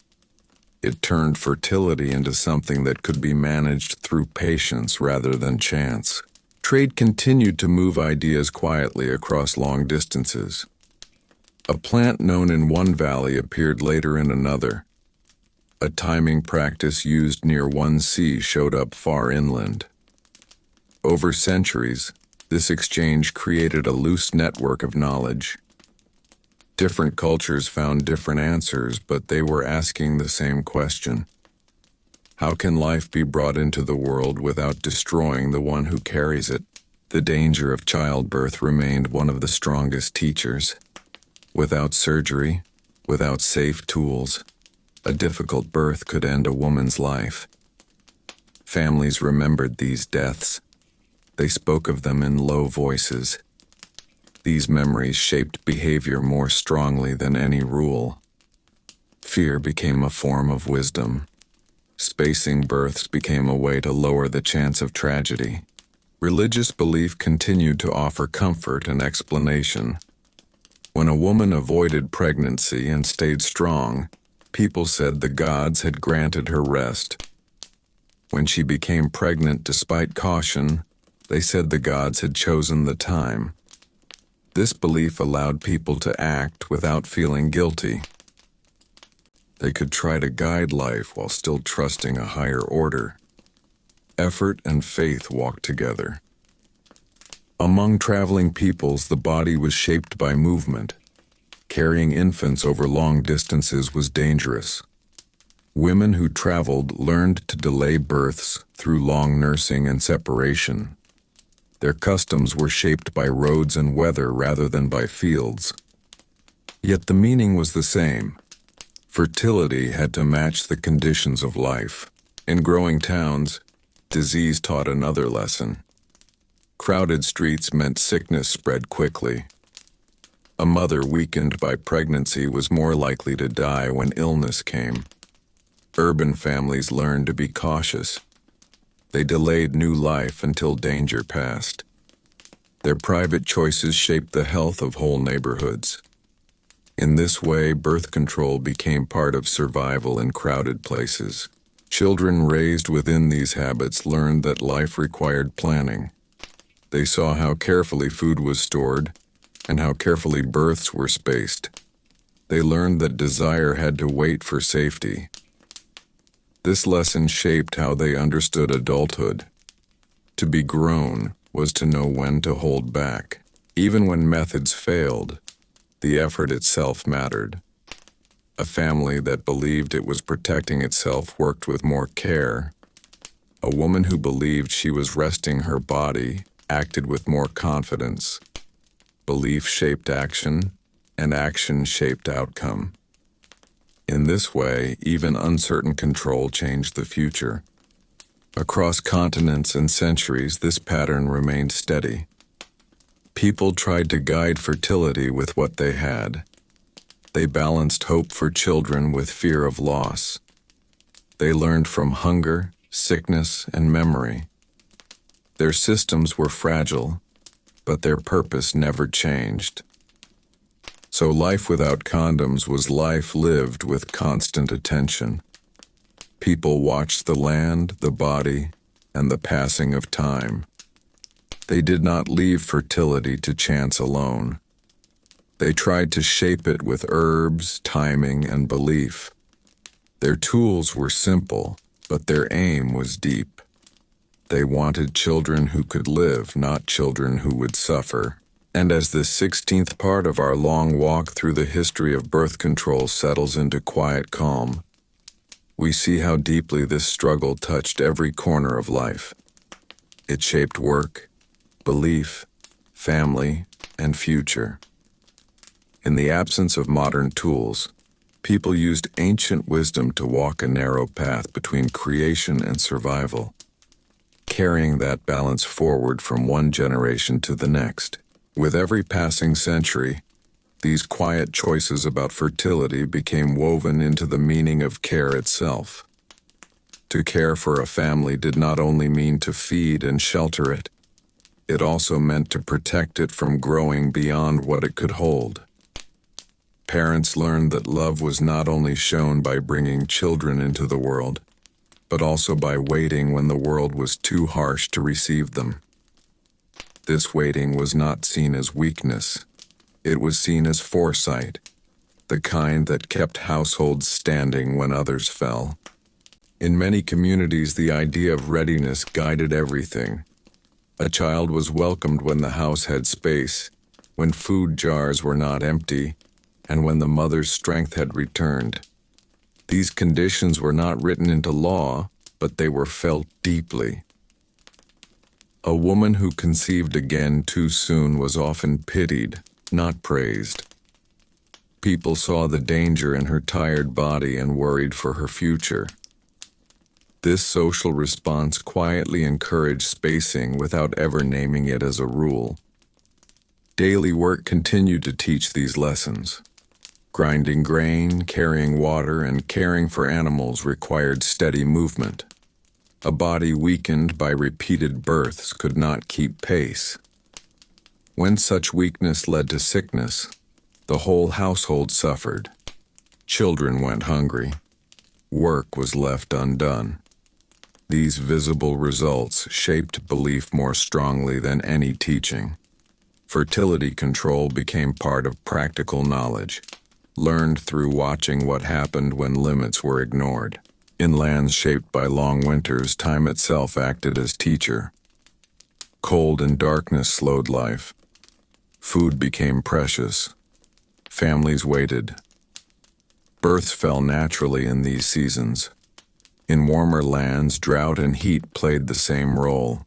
It turned fertility into something that could be managed through patience rather than chance. Trade continued to move ideas quietly across long distances. A plant known in one valley appeared later in another. A timing practice used near one sea showed up far inland. Over centuries, this exchange created a loose network of knowledge. Different cultures found different answers, but they were asking the same question. How can life be brought into the world without destroying the one who carries it? The danger of childbirth remained one of the strongest teachers. Without surgery, without safe tools, a difficult birth could end a woman's life. Families remembered these deaths. They spoke of them in low voices. These memories shaped behavior more strongly than any rule. Fear became a form of wisdom. Spacing births became a way to lower the chance of tragedy. Religious belief continued to offer comfort and explanation. When a woman avoided pregnancy and stayed strong, people said the gods had granted her rest. When she became pregnant despite caution, they said the gods had chosen the time. This belief allowed people to act without feeling guilty. They could try to guide life while still trusting a higher order. Effort and faith walked together. Among traveling peoples, the body was shaped by movement. Carrying infants over long distances was dangerous. Women who traveled learned to delay births through long nursing and separation. Their customs were shaped by roads and weather rather than by fields. Yet the meaning was the same. Fertility had to match the conditions of life. In growing towns, disease taught another lesson. Crowded streets meant sickness spread quickly. A mother weakened by pregnancy was more likely to die when illness came. Urban families learned to be cautious. They delayed new life until danger passed. Their private choices shaped the health of whole neighborhoods. In this way, birth control became part of survival in crowded places. Children raised within these habits learned that life required planning. They saw how carefully food was stored and how carefully births were spaced. They learned that desire had to wait for safety. This lesson shaped how they understood adulthood. To be grown was to know when to hold back. Even when methods failed, the effort itself mattered. A family that believed it was protecting itself worked with more care. A woman who believed she was resting her body acted with more confidence. Belief shaped action, and action shaped outcome. In this way, even uncertain control changed the future. Across continents and centuries, this pattern remained steady. People tried to guide fertility with what they had. They balanced hope for children with fear of loss. They learned from hunger, sickness, and memory. Their systems were fragile, but their purpose never changed. So life without condoms was life lived with constant attention. People watched the land, the body, and the passing of time. They did not leave fertility to chance alone. They tried to shape it with herbs, timing, and belief. Their tools were simple, but their aim was deep. They wanted children who could live, not children who would suffer. And as the 16th part of our long walk through the history of birth control settles into quiet calm, we see how deeply this struggle touched every corner of life. It shaped work, belief, family, and future. In the absence of modern tools, people used ancient wisdom to walk a narrow path between creation and survival, carrying that balance forward from one generation to the next. With every passing century, these quiet choices about fertility became woven into the meaning of care itself. To care for a family did not only mean to feed and shelter it, it also meant to protect it from growing beyond what it could hold. Parents learned that love was not only shown by bringing children into the world, but also by waiting when the world was too harsh to receive them. This waiting was not seen as weakness. It was seen as foresight, the kind that kept households standing when others fell. In many communities, the idea of readiness guided everything. A child was welcomed when the house had space, when food jars were not empty, and when the mother's strength had returned. These conditions were not written into law, but they were felt deeply. A woman who conceived again too soon was often pitied, not praised. People saw the danger in her tired body and worried for her future. This social response quietly encouraged spacing without ever naming it as a rule. Daily work continued to teach these lessons. Grinding grain, carrying water, and caring for animals required steady movement. A body weakened by repeated births could not keep pace. When such weakness led to sickness, the whole household suffered. Children went hungry. Work was left undone. These visible results shaped belief more strongly than any teaching. Fertility control became part of practical knowledge, learned through watching what happened when limits were ignored. In lands shaped by long winters, time itself acted as teacher. Cold and darkness slowed life. Food became precious. Families waited. Births fell naturally in these seasons. In warmer lands, drought and heat played the same role.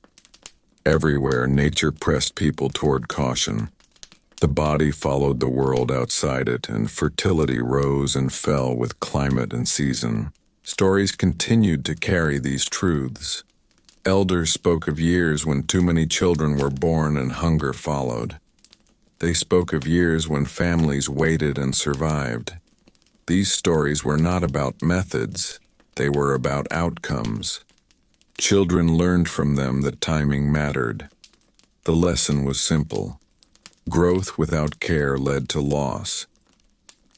Everywhere, nature pressed people toward caution. The body followed the world outside it, and fertility rose and fell with climate and season. Stories continued to carry these truths. Elders spoke of years when too many children were born and hunger followed. They spoke of years when families waited and survived. These stories were not about methods, they were about outcomes. Children learned from them that timing mattered. The lesson was simple. Growth without care led to loss.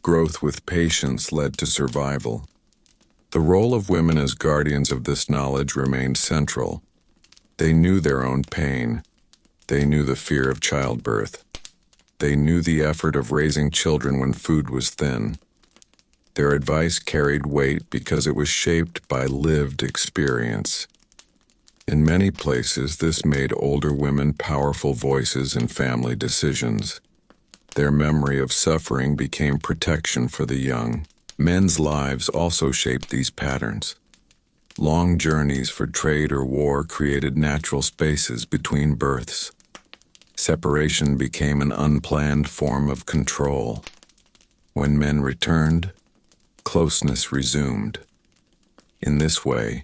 Growth with patience led to survival. The role of women as guardians of this knowledge remained central. They knew their own pain. They knew the fear of childbirth. They knew the effort of raising children when food was thin. Their advice carried weight because it was shaped by lived experience. In many places, this made older women powerful voices in family decisions. Their memory of suffering became protection for the young. Men's lives also shaped these patterns. Long journeys for trade or war created natural spaces between births. Separation became an unplanned form of control. When men returned, closeness resumed. In this way,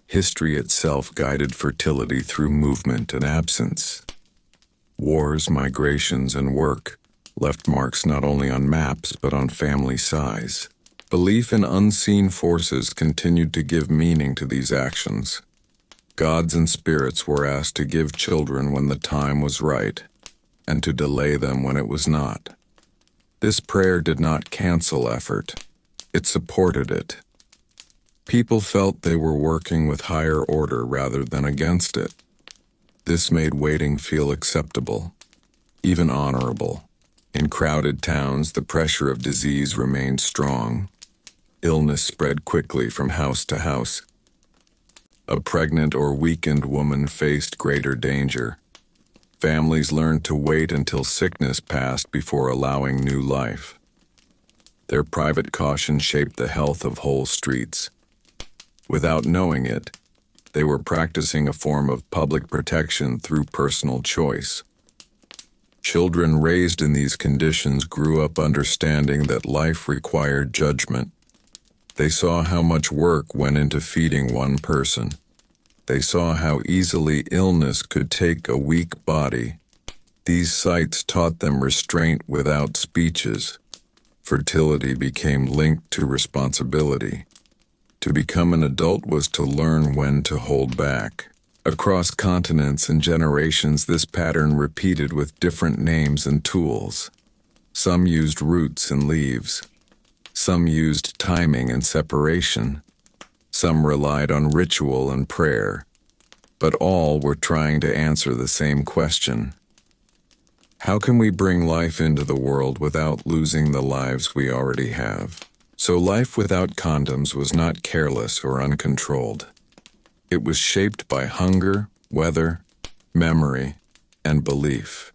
history itself guided fertility through movement and absence. Wars, migrations, and work left marks not only on maps but on family size. Belief in unseen forces continued to give meaning to these actions. Gods and spirits were asked to give children when the time was right, and to delay them when it was not. This prayer did not cancel effort. It supported it. People felt they were working with higher order rather than against it. This made waiting feel acceptable, even honorable. In crowded towns, the pressure of disease remained strong. Illness spread quickly from house to house. A pregnant or weakened woman faced greater danger. Families learned to wait until sickness passed before allowing new life. Their private caution shaped the health of whole streets. Without knowing it, they were practicing a form of public protection through personal choice. Children raised in these conditions grew up understanding that life required judgment. They saw how much work went into feeding one person. They saw how easily illness could take a weak body. These sights taught them restraint without speeches. Fertility became linked to responsibility. To become an adult was to learn when to hold back. Across continents and generations, this pattern repeated with different names and tools. Some used roots and leaves. Some used timing and separation. Some relied on ritual and prayer. But all were trying to answer the same question. How can we bring life into the world without losing the lives we already have? So life without condoms was not careless or uncontrolled. It was shaped by hunger, weather, memory, and belief.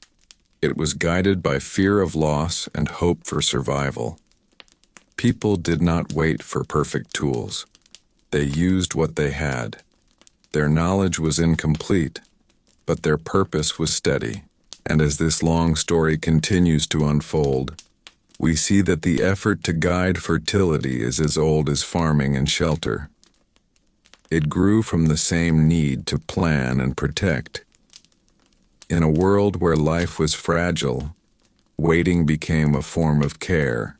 It was guided by fear of loss and hope for survival. People did not wait for perfect tools. They used what they had. Their knowledge was incomplete, but their purpose was steady. And as this long story continues to unfold, we see that the effort to guide fertility is as old as farming and shelter. It grew from the same need to plan and protect. In a world where life was fragile, waiting became a form of care.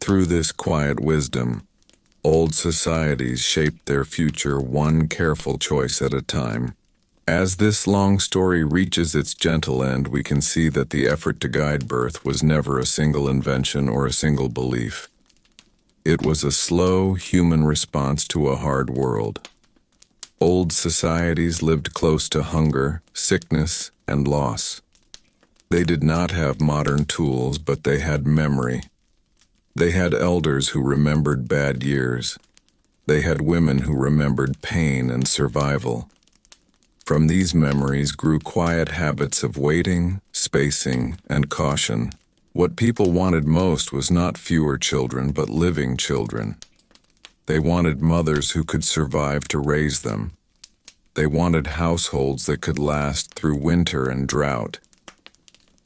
Through this quiet wisdom, old societies shaped their future one careful choice at a time. As this long story reaches its gentle end, we can see that the effort to guide birth was never a single invention or a single belief. It was a slow human response to a hard world. Old societies lived close to hunger, sickness, and loss. They did not have modern tools, but they had memory. They had elders who remembered bad years. They had women who remembered pain and survival. From these memories grew quiet habits of waiting, spacing, and caution. What people wanted most was not fewer children, but living children. They wanted mothers who could survive to raise them. They wanted households that could last through winter and drought.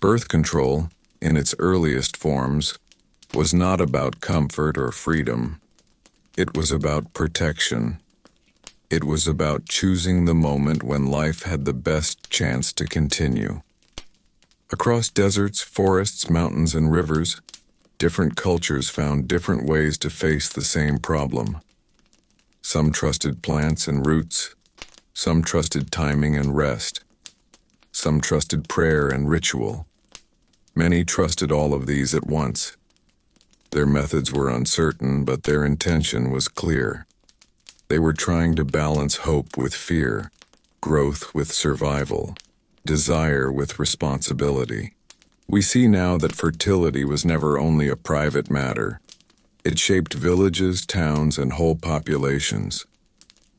Birth control, in its earliest forms, was not about comfort or freedom. It was about protection. It was about choosing the moment when life had the best chance to continue. Across deserts, forests, mountains, and rivers, different cultures found different ways to face the same problem. Some trusted plants and roots. Some trusted timing and rest. Some trusted prayer and ritual. Many trusted all of these at once. Their methods were uncertain, but their intention was clear. They were trying to balance hope with fear, growth with survival, desire with responsibility. We see now that fertility was never only a private matter. It shaped villages, towns, and whole populations.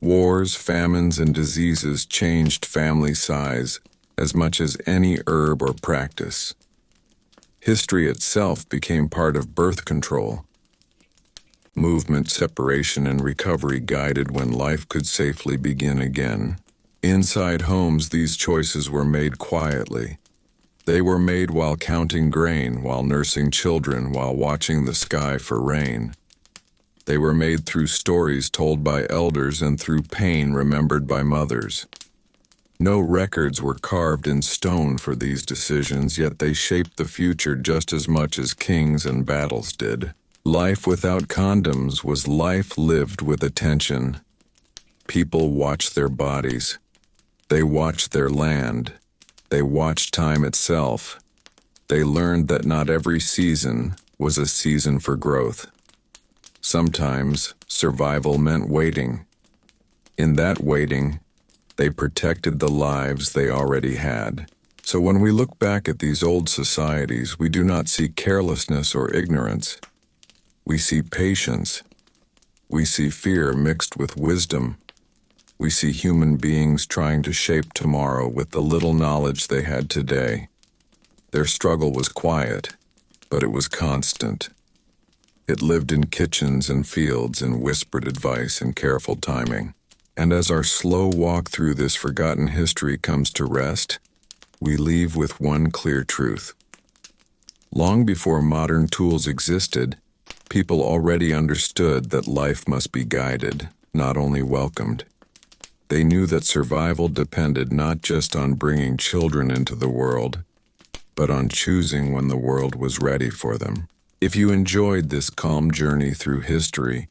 Wars, famines, and diseases changed family size as much as any herb or practice. History itself became part of birth control. Movement, separation, and recovery guided when life could safely begin again. Inside homes, these choices were made quietly. They were made while counting grain, while nursing children, while watching the sky for rain. They were made through stories told by elders and through pain remembered by mothers. No records were carved in stone for these decisions, yet they shaped the future just as much as kings and battles did. Life without condoms was life lived with attention. People watched their bodies. They watched their land. They watched time itself. They learned that not every season was a season for growth. Sometimes survival meant waiting. In that waiting, they protected the lives they already had. So when we look back at these old societies, we do not see carelessness or ignorance. We see patience. We see fear mixed with wisdom. We see human beings trying to shape tomorrow with the little knowledge they had today. Their struggle was quiet, but it was constant. It lived in kitchens and fields in whispered advice and careful timing. And as our slow walk through this forgotten history comes to rest, we leave with one clear truth. Long before modern tools existed, people already understood that life must be guided, not only welcomed. They knew that survival depended not just on bringing children into the world, but on choosing when the world was ready for them. If you enjoyed this calm journey through history,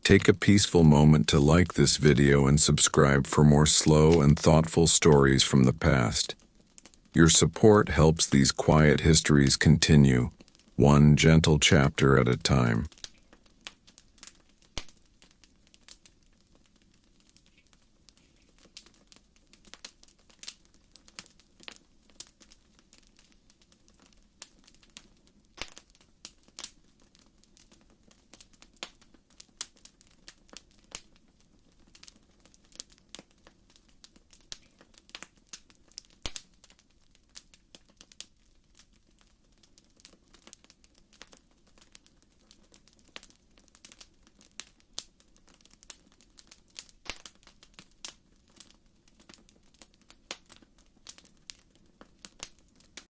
take a peaceful moment to like this video and subscribe for more slow and thoughtful stories from the past. Your support helps these quiet histories continue, one gentle chapter at a time.